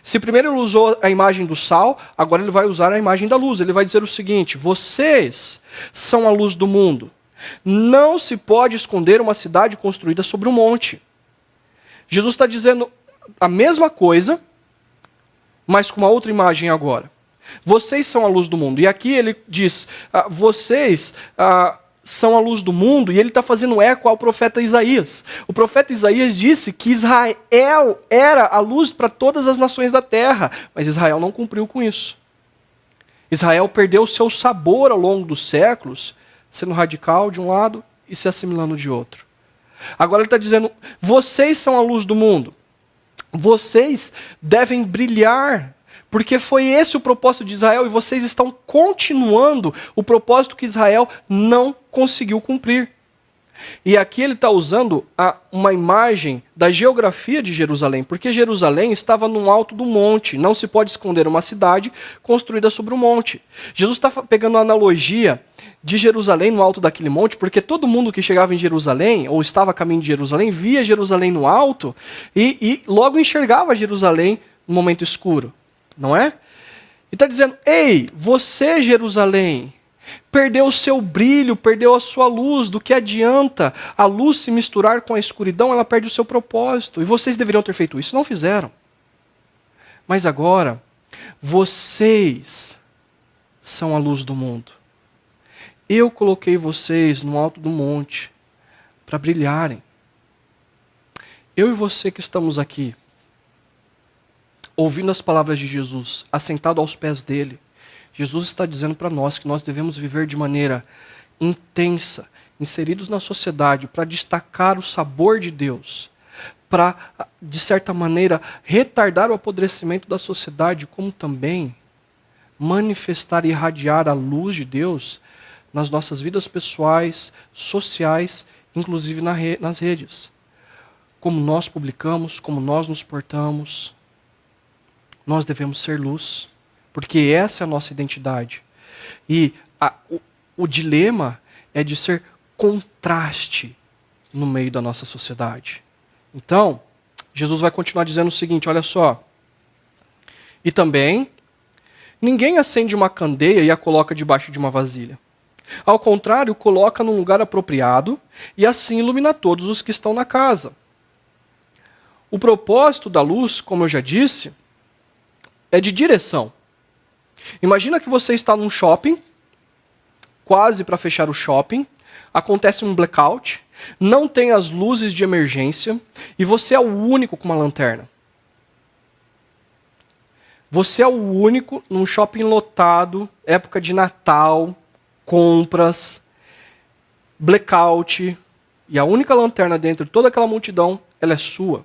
Se primeiro ele usou a imagem do sal, agora ele vai usar a imagem da luz. Ele vai dizer o seguinte: vocês são a luz do mundo. Não se pode esconder uma cidade construída sobre um monte. Jesus está dizendo a mesma coisa, mas com uma outra imagem agora. Vocês são a luz do mundo. E aqui ele diz, vocês são a luz do mundo, e ele está fazendo eco ao profeta Isaías. O profeta Isaías disse que Israel era a luz para todas as nações da terra, mas Israel não cumpriu com isso. Israel perdeu o seu sabor ao longo dos séculos, sendo radical de um lado e se assimilando de outro. Agora ele está dizendo, vocês são a luz do mundo. Vocês devem brilhar, porque foi esse o propósito de Israel, e vocês estão continuando o propósito que Israel não conseguiu cumprir. E aqui ele está usando uma imagem da geografia de Jerusalém, porque Jerusalém estava no alto do monte, não se pode esconder uma cidade construída sobre um monte. Jesus está pegando a analogia de Jerusalém no alto daquele monte, porque todo mundo que chegava em Jerusalém, ou estava a caminho de Jerusalém, via Jerusalém no alto e logo enxergava Jerusalém no momento escuro, não é? E está dizendo, ei, você Jerusalém, perdeu o seu brilho, perdeu a sua luz. Do que adianta a luz se misturar com a escuridão? Ela perde o seu propósito. E vocês deveriam ter feito isso, não fizeram. Mas agora, vocês são a luz do mundo. Eu coloquei vocês no alto do monte para brilharem. Eu e você que estamos aqui, ouvindo as palavras de Jesus, assentado aos pés dele, Jesus está dizendo para nós que nós devemos viver de maneira intensa, inseridos na sociedade, para destacar o sabor de Deus, para, de certa maneira, retardar o apodrecimento da sociedade, como também manifestar e irradiar a luz de Deus nas nossas vidas pessoais, sociais, inclusive nas redes. Como nós publicamos, como nós nos portamos, nós devemos ser luz. Porque essa é a nossa identidade. E o dilema é de ser contraste no meio da nossa sociedade. Então, Jesus vai continuar dizendo o seguinte, olha só. E também, ninguém acende uma candeia e a coloca debaixo de uma vasilha. Ao contrário, coloca num lugar apropriado e assim ilumina todos os que estão na casa. O propósito da luz, como eu já disse, é de direção. Imagina que você está num shopping, quase para fechar o shopping, acontece um blackout, não tem as luzes de emergência e você é o único com uma lanterna. Você é o único num shopping lotado, época de Natal, compras, blackout, e a única lanterna dentro de toda aquela multidão, ela é sua.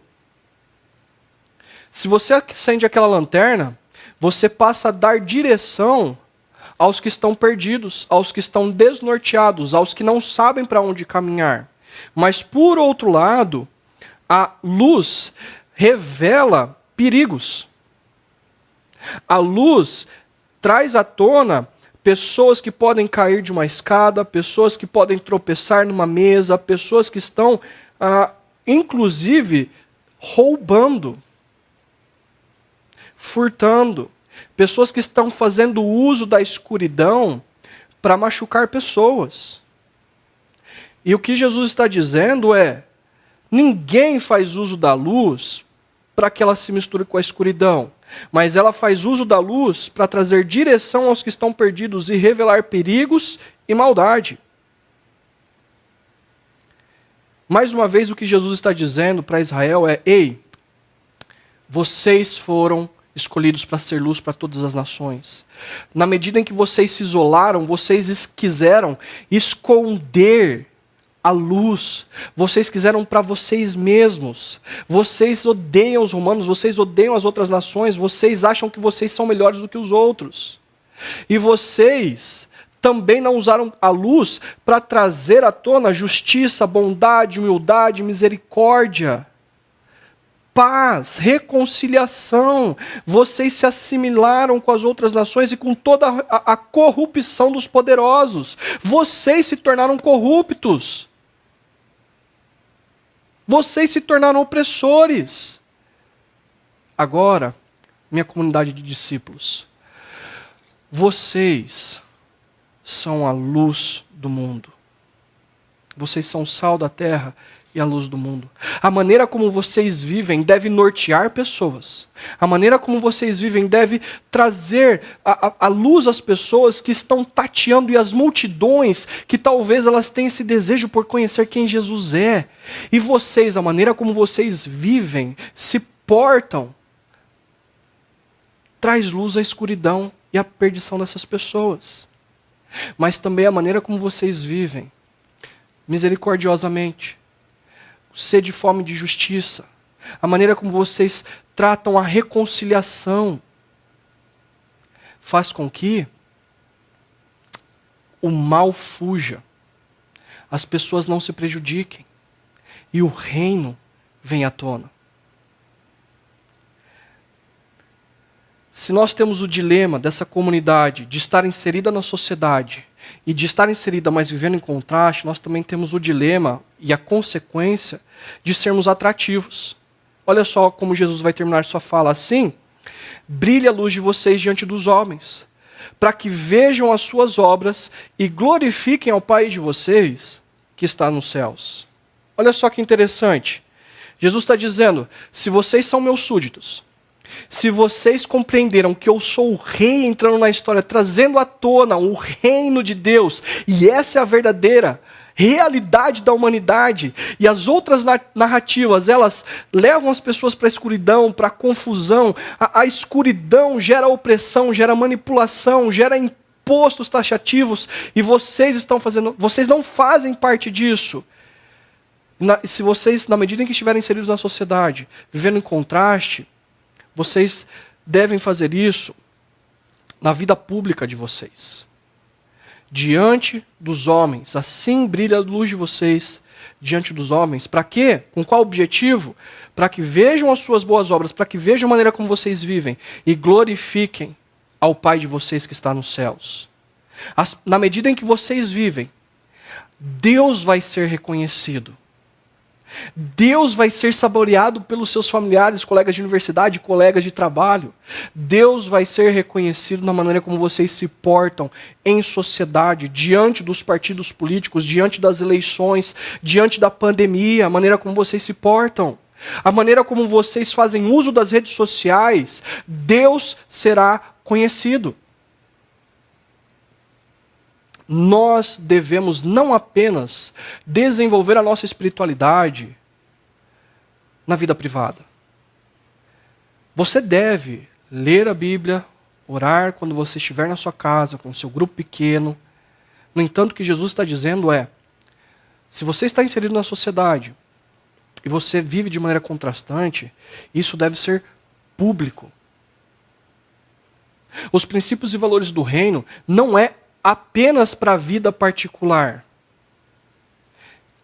Se você acende aquela lanterna, você passa a dar direção aos que estão perdidos, aos que estão desnorteados, aos que não sabem para onde caminhar. Mas, por outro lado, a luz revela perigos. A luz traz à tona pessoas que podem cair de uma escada, pessoas que podem tropeçar numa mesa, pessoas que estão, inclusive, roubando, furtando, pessoas que estão fazendo uso da escuridão para machucar pessoas. E o que Jesus está dizendo é, ninguém faz uso da luz para que ela se misture com a escuridão, mas ela faz uso da luz para trazer direção aos que estão perdidos e revelar perigos e maldade. Mais uma vez, o que Jesus está dizendo para Israel é, ei, vocês foram escolhidos para ser luz para todas as nações. Na medida em que vocês se isolaram, vocês quiseram esconder a luz, vocês quiseram para vocês mesmos, vocês odeiam os romanos, vocês odeiam as outras nações, vocês acham que vocês são melhores do que os outros. E vocês também não usaram a luz para trazer à tona justiça, bondade, humildade, misericórdia, paz, reconciliação. Vocês se assimilaram com as outras nações e com toda a corrupção dos poderosos. Vocês se tornaram corruptos. Vocês se tornaram opressores. Agora, minha comunidade de discípulos, vocês são a luz do mundo. Vocês são o sal da terra e a luz do mundo. A maneira como vocês vivem deve nortear pessoas. A maneira como vocês vivem deve trazer a luz às pessoas que estão tateando e às multidões que talvez elas tenham esse desejo por conhecer quem Jesus é. E vocês, a maneira como vocês vivem, se portam, traz luz à escuridão e à perdição dessas pessoas. Mas também a maneira como vocês vivem, misericordiosamente, sede e fome de justiça, a maneira como vocês tratam a reconciliação, faz com que o mal fuja, as pessoas não se prejudiquem e o reino venha à tona. Se nós temos o dilema dessa comunidade de estar inserida na sociedade e de estar inserida, mas vivendo em contraste, nós também temos o dilema e a consequência de sermos atrativos. Olha só como Jesus vai terminar sua fala assim: brilhe a luz de vocês diante dos homens, para que vejam as suas obras e glorifiquem ao Pai de vocês que está nos céus. Olha só que interessante. Jesus está dizendo, se vocês são meus súditos, se vocês compreenderam que eu sou o rei entrando na história, trazendo à tona o reino de Deus, e essa é a verdadeira realidade da humanidade, e as outras narrativas, elas levam as pessoas para a escuridão, para a confusão. A escuridão gera opressão, gera manipulação, gera impostos taxativos, e vocês não fazem parte disso. Se vocês, na medida em que estiverem inseridos na sociedade, vivendo em contraste, vocês devem fazer isso na vida pública de vocês. Diante dos homens. Assim brilha a luz de vocês diante dos homens. Para quê? Com qual objetivo? Para que vejam as suas boas obras, para que vejam a maneira como vocês vivem e glorifiquem ao Pai de vocês que está nos céus. Na medida em que vocês vivem, Deus vai ser reconhecido. Deus vai ser saboreado pelos seus familiares, colegas de universidade, colegas de trabalho. Deus vai ser reconhecido na maneira como vocês se portam em sociedade, diante dos partidos políticos, diante das eleições, diante da pandemia, a maneira como vocês se portam. A maneira como vocês fazem uso das redes sociais, Deus será conhecido. Nós devemos não apenas desenvolver a nossa espiritualidade na vida privada. Você deve ler a Bíblia, orar quando você estiver na sua casa, com o seu grupo pequeno. No entanto, o que Jesus está dizendo é, se você está inserido na sociedade e você vive de maneira contrastante, isso deve ser público. Os princípios e valores do reino não é apenas para a vida particular.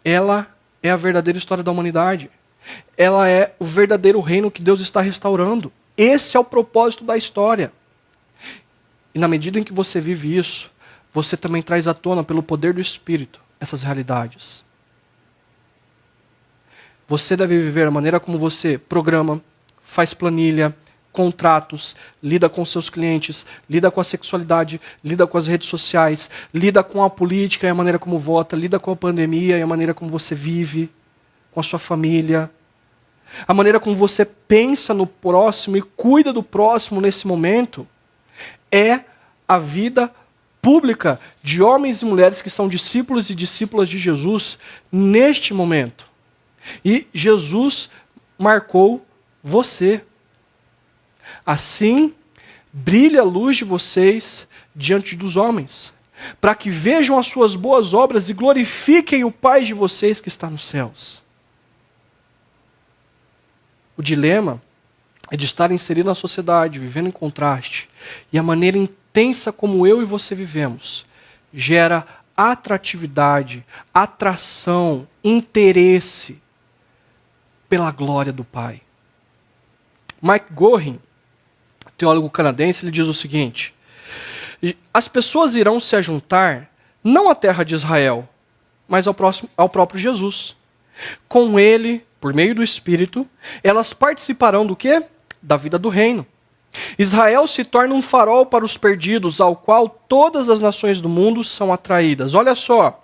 Ela é a verdadeira história da humanidade. Ela é o verdadeiro reino que Deus está restaurando. Esse é o propósito da história. E na medida em que você vive isso, você também traz à tona, pelo poder do Espírito, essas realidades. Você deve viver a maneira como você programa, faz planilha, contratos, lida com seus clientes, lida com a sexualidade, lida com as redes sociais, lida com a política e a maneira como vota, lida com a pandemia e a maneira como você vive, com a sua família. A maneira como você pensa no próximo e cuida do próximo nesse momento é a vida pública de homens e mulheres que são discípulos e discípulas de Jesus neste momento. E Jesus marcou você. Assim, brilhe a luz de vocês diante dos homens, para que vejam as suas boas obras e glorifiquem o Pai de vocês que está nos céus. O dilema é de estar inserido na sociedade, vivendo em contraste, e a maneira intensa como eu e você vivemos gera atratividade, atração, interesse pela glória do Pai. Mike Gorin, teólogo canadense, ele diz o seguinte: as pessoas irão se ajuntar não à terra de Israel, mas ao próprio Jesus. Com ele, por meio do Espírito, elas participarão do quê? Da vida do reino. Israel se torna um farol para os perdidos, ao qual todas as nações do mundo são atraídas. Olha só,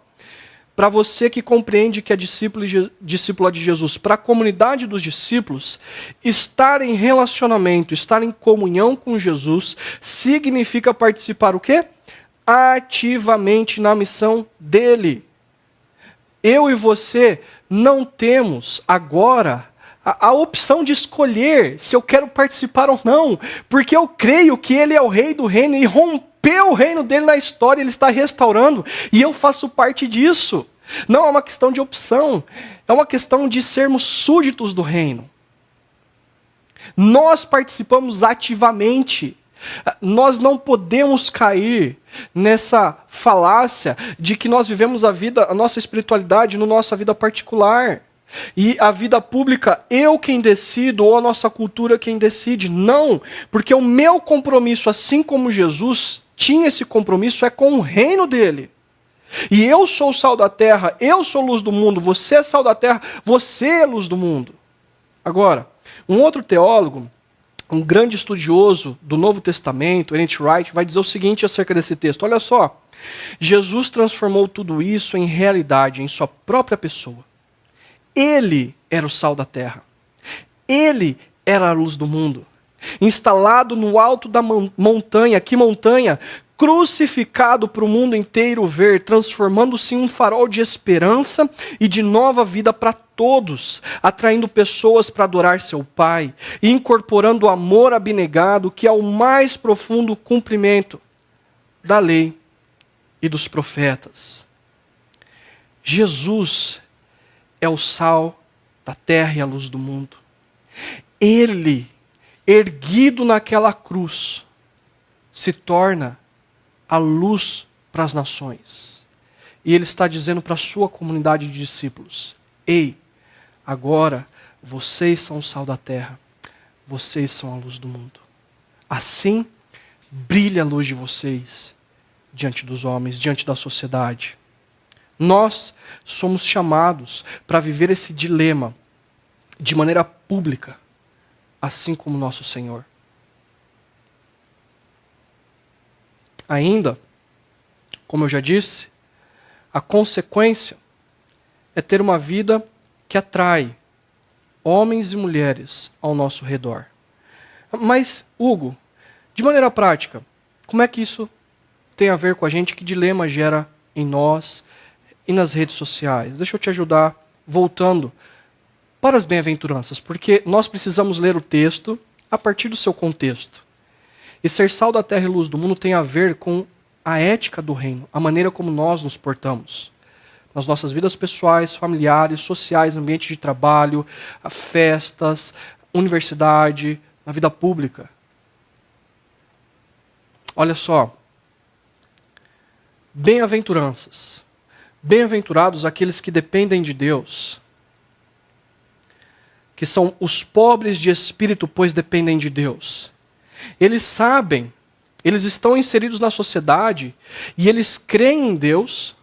para você que compreende que é discípula de Jesus, para a comunidade dos discípulos, estar em relacionamento, estar em comunhão com Jesus, significa participar o quê? Ativamente na missão dele. Eu e você não temos agora a opção de escolher se eu quero participar ou não, porque eu creio que ele é o rei do reino e rompeu o reino dele na história, ele está restaurando, e eu faço parte disso. Não é uma questão de opção, é uma questão de sermos súditos do reino. Nós participamos ativamente. Nós não podemos cair nessa falácia de que nós vivemos a nossa espiritualidade na nossa vida particular. E a vida pública, eu quem decido, ou a nossa cultura quem decide. Não, porque o meu compromisso, assim como Jesus tinha esse compromisso, é com o reino dele. E eu sou o sal da terra, eu sou luz do mundo, você é sal da terra, você é luz do mundo. Agora, um outro teólogo, um grande estudioso do Novo Testamento, N.T. Wright, vai dizer o seguinte acerca desse texto. Olha só, Jesus transformou tudo isso em realidade, em sua própria pessoa. Ele era o sal da terra. Ele era a luz do mundo. Instalado no alto da montanha, que montanha? Crucificado para o mundo inteiro ver, transformando-se em um farol de esperança e de nova vida para todos, atraindo pessoas para adorar seu Pai e incorporando o amor abnegado, que é o mais profundo cumprimento da lei e dos profetas. Jesus é o sal da terra e a luz do mundo. Ele, erguido naquela cruz, se torna a luz para as nações. E ele está dizendo para a sua comunidade de discípulos: ei, agora vocês são o sal da terra, vocês são a luz do mundo. Assim, brilha a luz de vocês diante dos homens, diante da sociedade. Nós somos chamados para viver esse dilema de maneira pública, assim como nosso Senhor. Ainda, como eu já disse, a consequência é ter uma vida que atrai homens e mulheres ao nosso redor. Mas, Hugo, de maneira prática, como é que isso tem a ver com a gente? Que dilema gera em nós e nas redes sociais? Deixa eu te ajudar voltando para as bem-aventuranças, porque nós precisamos ler o texto a partir do seu contexto. E ser sal da terra e luz do mundo tem a ver com a ética do reino, a maneira como nós nos portamos. Nas nossas vidas pessoais, familiares, sociais, ambiente de trabalho, festas, universidade, na vida pública. Olha só. Bem-aventuranças. Bem-aventurados aqueles que dependem de Deus, que são os pobres de espírito, pois dependem de Deus. Eles sabem, eles estão inseridos na sociedade e eles creem em Deus,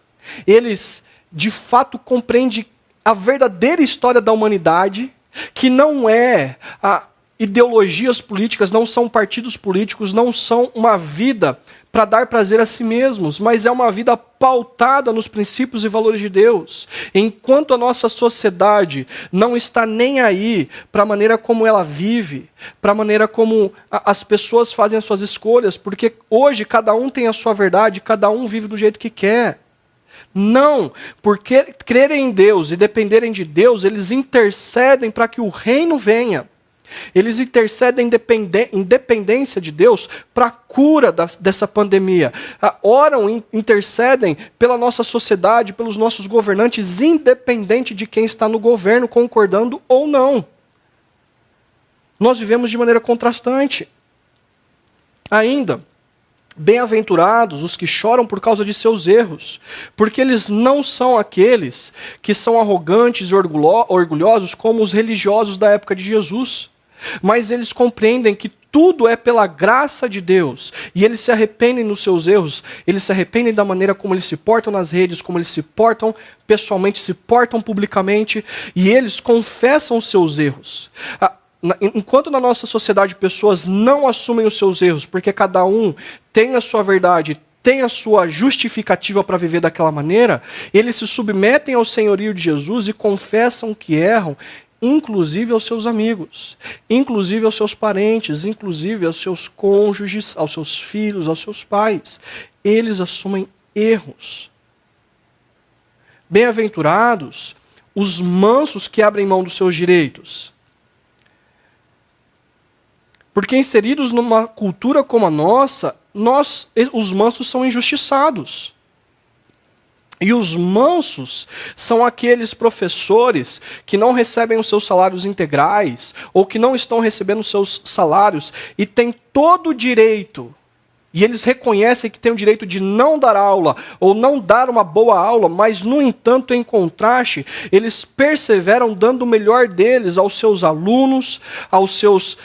eles de fato compreendem a verdadeira história da humanidade, que não é ideologias políticas, não são partidos políticos, não são uma vida para dar prazer a si mesmos, mas é uma vida pautada nos princípios e valores de Deus. Enquanto a nossa sociedade não está nem aí para a maneira como ela vive, para a maneira como as pessoas fazem as suas escolhas, porque hoje cada um tem a sua verdade, cada um vive do jeito que quer. Não, porque crerem em Deus e dependerem de Deus, eles intercedem para que o reino venha. Eles intercedem em dependência de Deus para a cura dessa pandemia. Oram, intercedem pela nossa sociedade, pelos nossos governantes, independente de quem está no governo, concordando ou não. Nós vivemos de maneira contrastante. Ainda, bem-aventurados os que choram por causa de seus erros, porque eles não são aqueles que são arrogantes e orgulhosos como os religiosos da época de Jesus. Mas eles compreendem que tudo é pela graça de Deus, e eles se arrependem dos seus erros, eles se arrependem da maneira como eles se portam nas redes, como eles se portam pessoalmente, se portam publicamente, e eles confessam os seus erros. Enquanto na nossa sociedade pessoas não assumem os seus erros, porque cada um tem a sua verdade, tem a sua justificativa para viver daquela maneira, eles se submetem ao senhorio de Jesus e confessam que erram, inclusive aos seus amigos, inclusive aos seus parentes, inclusive aos seus cônjuges, aos seus filhos, aos seus pais. Eles assumem erros. Bem-aventurados os mansos que abrem mão dos seus direitos. Porque inseridos numa cultura como a nossa, os mansos são injustiçados. E os mansos são aqueles professores que não recebem os seus salários integrais, ou que não estão recebendo os seus salários, e têm todo o direito, e eles reconhecem que têm o direito de não dar aula, ou não dar uma boa aula, mas, no entanto, em contraste, eles perseveram dando o melhor deles aos seus alunos, aos seus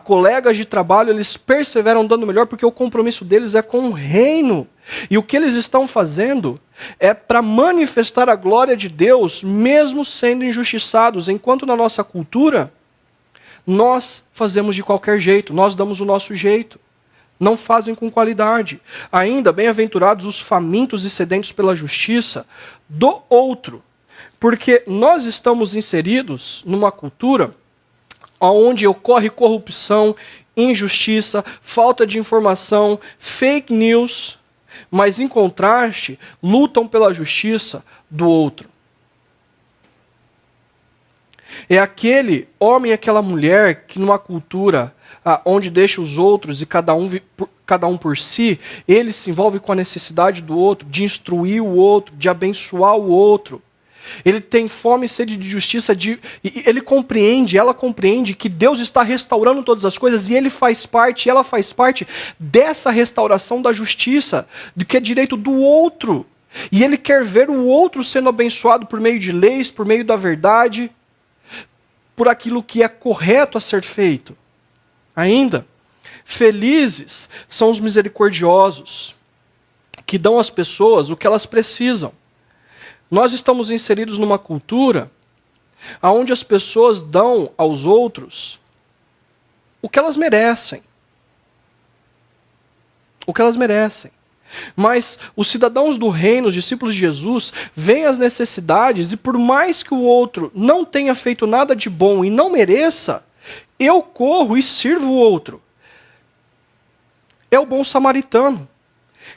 colegas de trabalho, eles perseveram dando o melhor, porque o compromisso deles é com o reino. E o que eles estão fazendo é para manifestar a glória de Deus, mesmo sendo injustiçados, enquanto na nossa cultura, nós fazemos de qualquer jeito, nós damos o nosso jeito, não fazem com qualidade. Ainda, bem-aventurados os famintos e sedentos pela justiça do outro, porque nós estamos inseridos numa cultura onde ocorre corrupção, injustiça, falta de informação, fake news, mas, em contraste, lutam pela justiça do outro. É aquele homem e aquela mulher que, numa cultura onde deixa os outros e cada um por si, ele se envolve com a necessidade do outro, de instruir o outro, de abençoar o outro. Ele tem fome e sede de justiça, e ela compreende que Deus está restaurando todas as coisas, e ele faz parte, ela faz parte dessa restauração da justiça, do que é direito do outro. E ele quer ver o outro sendo abençoado por meio de leis, por meio da verdade, por aquilo que é correto a ser feito. Ainda, felizes são os misericordiosos, que dão às pessoas o que elas precisam. Nós estamos inseridos numa cultura onde as pessoas dão aos outros o que elas merecem. O que elas merecem. Mas os cidadãos do reino, os discípulos de Jesus, veem as necessidades, e por mais que o outro não tenha feito nada de bom e não mereça, eu corro e sirvo o outro. É o bom samaritano,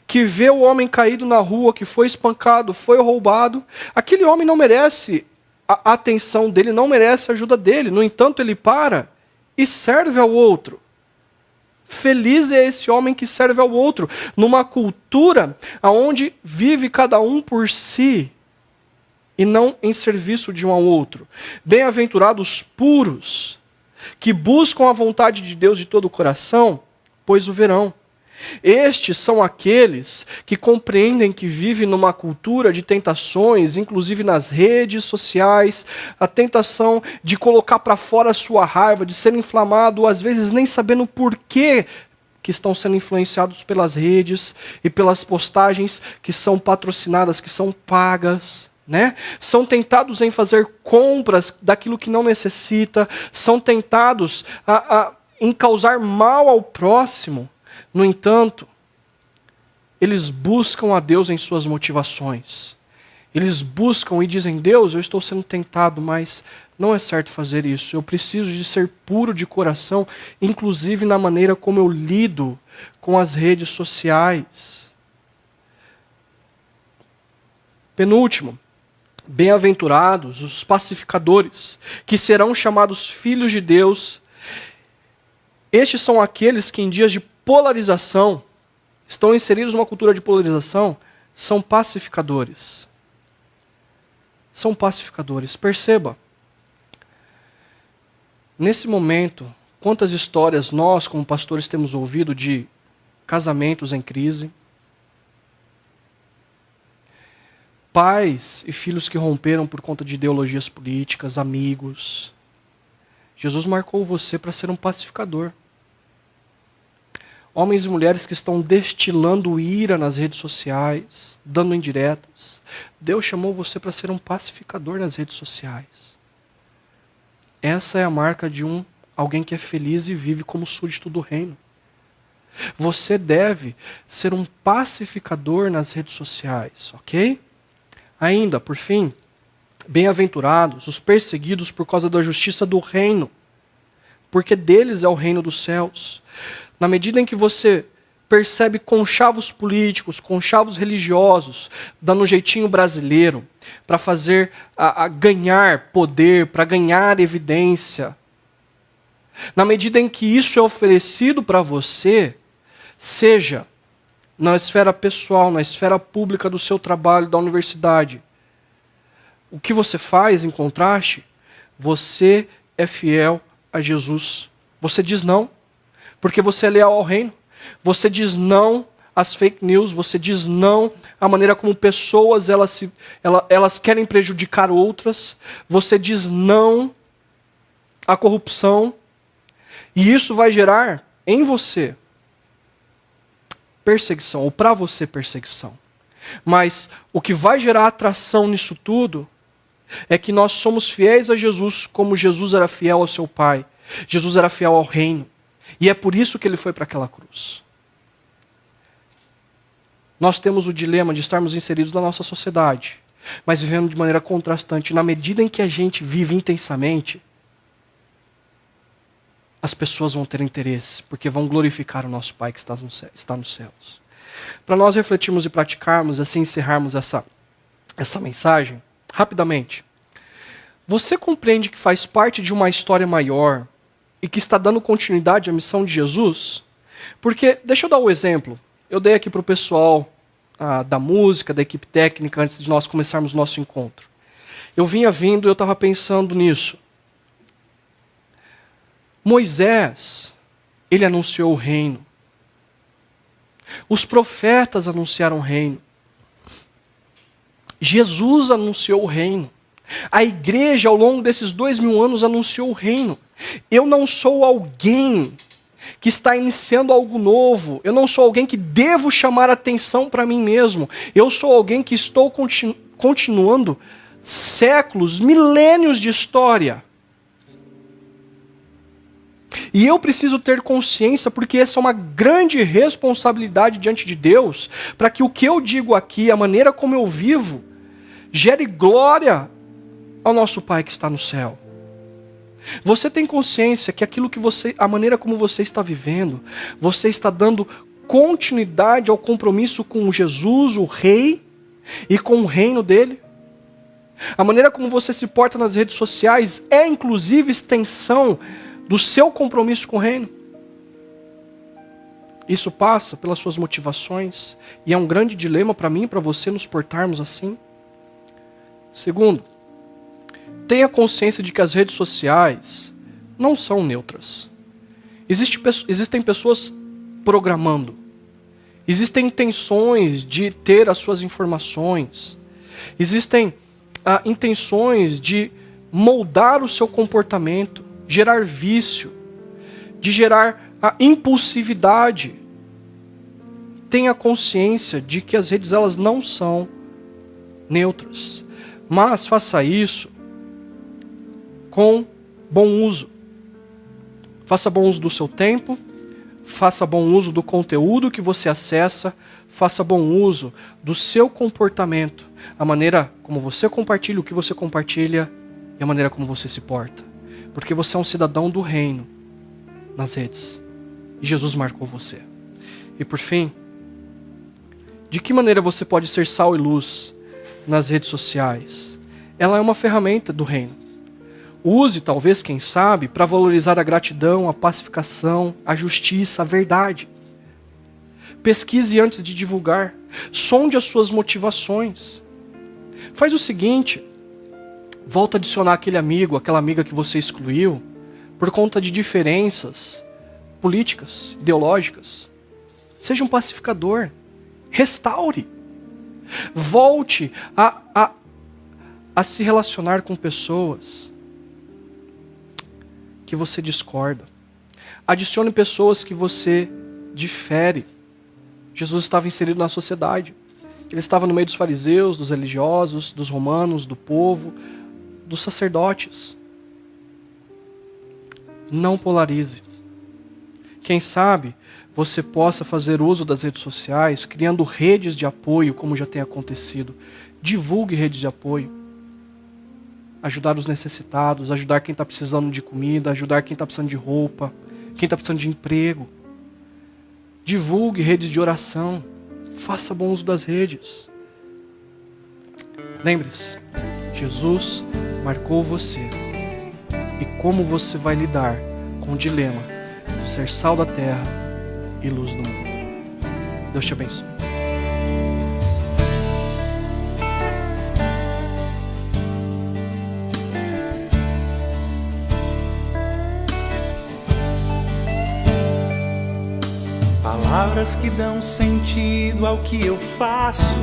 que vê o homem caído na rua, que foi espancado, foi roubado. Aquele homem não merece a atenção dele, não merece a ajuda dele. No entanto, ele para e serve ao outro. Feliz é esse homem que serve ao outro, numa cultura onde vive cada um por si e não em serviço de um ao outro. Bem-aventurados puros, que buscam a vontade de Deus de todo o coração, pois o verão. Estes são aqueles que compreendem que vivem numa cultura de tentações, inclusive nas redes sociais, a tentação de colocar para fora a sua raiva, de ser inflamado, às vezes nem sabendo por que estão sendo influenciados pelas redes e pelas postagens que são patrocinadas, que são pagas. São tentados em fazer compras daquilo que não necessita, são tentados em causar mal ao próximo. No entanto, eles buscam a Deus em suas motivações. Eles buscam e dizem: Deus, eu estou sendo tentado, mas não é certo fazer isso. Eu preciso de ser puro de coração, inclusive na maneira como eu lido com as redes sociais. Penúltimo, Bem-aventurados os pacificadores, que serão chamados filhos de Deus. Estes são aqueles que em dias de polarização, estão inseridos numa cultura de polarização, são pacificadores. São pacificadores. Perceba, nesse momento, quantas histórias nós, como pastores, temos ouvido de casamentos em crise, pais e filhos que romperam por conta de ideologias políticas, amigos. Jesus marcou você para ser um pacificador. Homens e mulheres que estão destilando ira nas redes sociais, dando indiretas. Deus chamou você para ser um pacificador nas redes sociais. Essa é a marca de alguém que é feliz e vive como súdito do reino. Você deve ser um pacificador nas redes sociais, ok? Ainda, por fim, bem-aventurados os perseguidos por causa da justiça do reino, porque deles é o reino dos céus. Na medida em que você percebe conchavos políticos, conchavos religiosos, dando um jeitinho brasileiro, para fazer, a ganhar poder, para ganhar evidência, na medida em que isso é oferecido para você, seja na esfera pessoal, na esfera pública do seu trabalho, da universidade, o que você faz em contraste? Você é fiel a Jesus. Você diz não, porque você é leal ao reino. Você diz não às fake news, você diz não à maneira como pessoas elas querem prejudicar outras. Você diz não à corrupção. E isso vai gerar em você perseguição, ou para você perseguição. Mas o que vai gerar atração nisso tudo é que nós somos fiéis a Jesus como Jesus era fiel ao seu Pai. Jesus era fiel ao reino. E é por isso que ele foi para aquela cruz. Nós temos o dilema de estarmos inseridos na nossa sociedade, mas vivendo de maneira contrastante. Na medida em que a gente vive intensamente, as pessoas vão ter interesse, porque vão glorificar o nosso Pai que está nos céus. Para nós refletirmos e praticarmos, assim encerrarmos essa mensagem, rapidamente. Você compreende que faz parte de uma história maior e que está dando continuidade à missão de Jesus? Porque, deixa eu dar um exemplo. Eu dei aqui para o pessoal da música, da equipe técnica, antes de nós começarmos o nosso encontro. Eu vinha vindo e eu estava pensando nisso. Moisés, ele anunciou o reino. Os profetas anunciaram o reino. Jesus anunciou o reino. A igreja, ao longo desses 2000 anos, anunciou o reino. Eu não sou alguém que está iniciando algo novo. Eu não sou alguém que devo chamar atenção para mim mesmo. Eu sou alguém que estou continuando séculos, milênios de história. E eu preciso ter consciência, porque essa é uma grande responsabilidade diante de Deus, para que o que eu digo aqui, a maneira como eu vivo, gere glória ao nosso Pai que está no céu. Você tem consciência que a maneira como você está vivendo, você está dando continuidade ao compromisso com Jesus, o Rei, e com o reino dele? A maneira como você se porta nas redes sociais é inclusive extensão do seu compromisso com o reino. Isso passa pelas suas motivações e é um grande dilema para mim e para você nos portarmos assim. Segundo, tenha consciência de que as redes sociais não são neutras. Existem pessoas programando. Existem intenções de ter as suas informações. Existem intenções de moldar o seu comportamento, gerar vício, de gerar a impulsividade. Tenha consciência de que as redes elas não são neutras, mas faça isso com bom uso. Faça bom uso do seu tempo, faça bom uso do conteúdo que você acessa, faça bom uso do seu comportamento, a maneira como você compartilha, o que você compartilha e a maneira como você se porta. Porque você é um cidadão do reino nas redes. E Jesus marcou você. E por fim, de que maneira você pode ser sal e luz nas redes sociais? ela é uma ferramenta do reino. Use, talvez, quem sabe, para valorizar a gratidão, a pacificação, a justiça, a verdade. Pesquise antes de divulgar. Sonde as suas motivações. Faz o seguinte, volta a adicionar aquele amigo, aquela amiga que você excluiu, por conta de diferenças políticas, ideológicas. Seja um pacificador. Restaure. Volte a se relacionar com pessoas que você discorda. Adicione pessoas que você difere. Jesus estava inserido na sociedade. Ele estava no meio dos fariseus, dos religiosos, dos romanos, do povo, dos sacerdotes. Não polarize. Quem sabe você possa fazer uso das redes sociais, criando redes de apoio, como já tem acontecido. Divulgue redes de apoio. Ajudar os necessitados, ajudar quem está precisando de comida, ajudar quem está precisando de roupa, quem está precisando de emprego. Divulgue redes de oração. Faça bom uso das redes. Lembre-se, Jesus marcou você. E como você vai lidar com o dilema de ser sal da terra e luz do mundo. Deus te abençoe. Palavras que dão sentido ao que eu faço,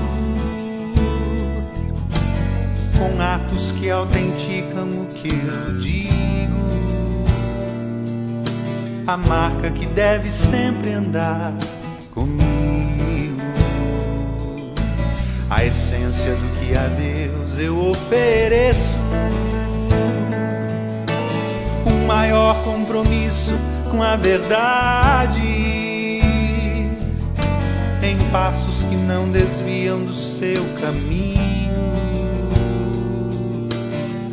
com atos que autenticam o que eu digo, a marca que deve sempre andar comigo, a essência do que a Deus eu ofereço, um maior compromisso com a verdade, em passos que não desviam do seu caminho,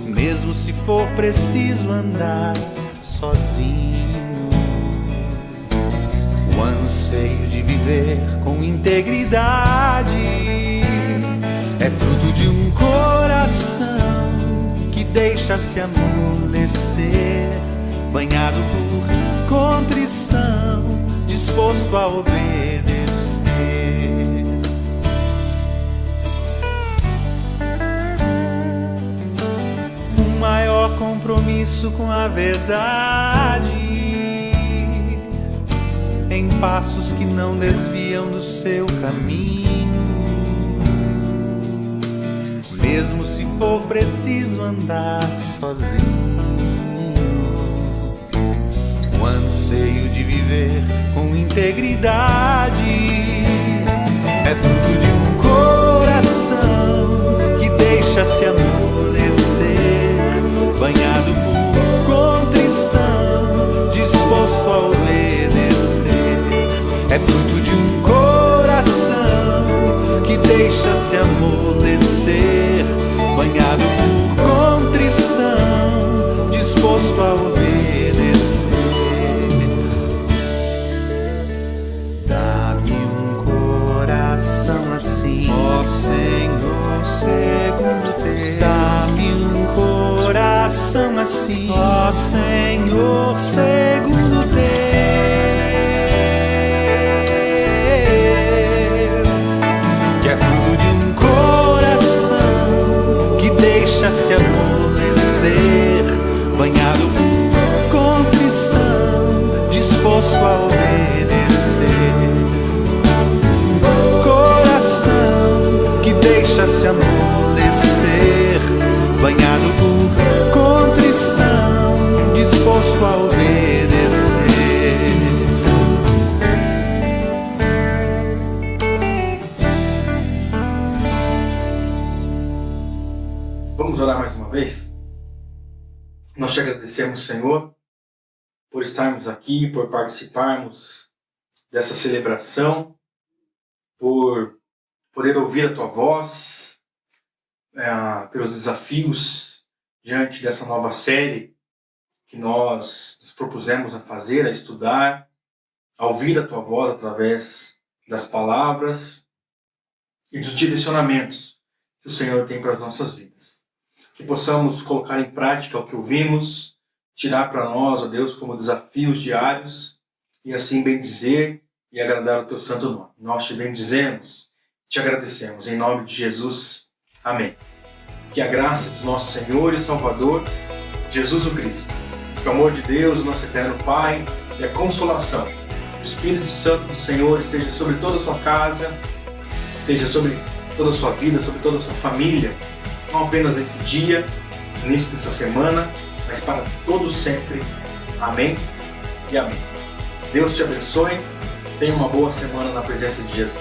mesmo se for preciso andar sozinho. O anseio de viver com integridade é fruto de um coração que deixa-se amolecer, banhado por contrição, disposto a obedecer. Um maior compromisso com a verdade, em passos que não desviam do seu caminho, mesmo se for preciso andar sozinho. O anseio de viver com integridade é fruto de um coração que deixa-se amolecer, banhado por contrição, disposto a obedecer. É fruto de um coração que deixa-se amolecer, banhado por contrição, disposto a obedecer. Assim, ó Senhor, segundo teu. Dá-me um coração assim, ó Senhor, segundo teu, que é fruto de um coração que deixa-se amolecer, banhado por contrição, disposto a obedecer. Deixa-se amolecer, banhado por contrição, disposto a obedecer. Vamos orar mais uma vez? Nós te agradecemos, Senhor, por estarmos aqui, por participarmos dessa celebração, por poder ouvir a Tua voz, pelos desafios diante dessa nova série que nós nos propusemos a fazer, a estudar, a ouvir a Tua voz através das palavras e dos direcionamentos que o Senhor tem para as nossas vidas. que possamos colocar em prática o que ouvimos, tirar para nós, ó Deus, como desafios diários, e assim bendizer e agradar o teu santo nome. Nós te bendizemos, te agradecemos, em nome de Jesus. Amém. Que a graça de nosso Senhor e Salvador, Jesus o Cristo, que o amor de Deus, o nosso eterno Pai, e a consolação do Espírito Santo do Senhor esteja sobre toda a sua casa, esteja sobre toda a sua vida, sobre toda a sua família, não apenas nesse dia, início dessa semana, mas para todos sempre. Amém e amém. Deus te abençoe. Tenha uma boa semana na presença de Jesus.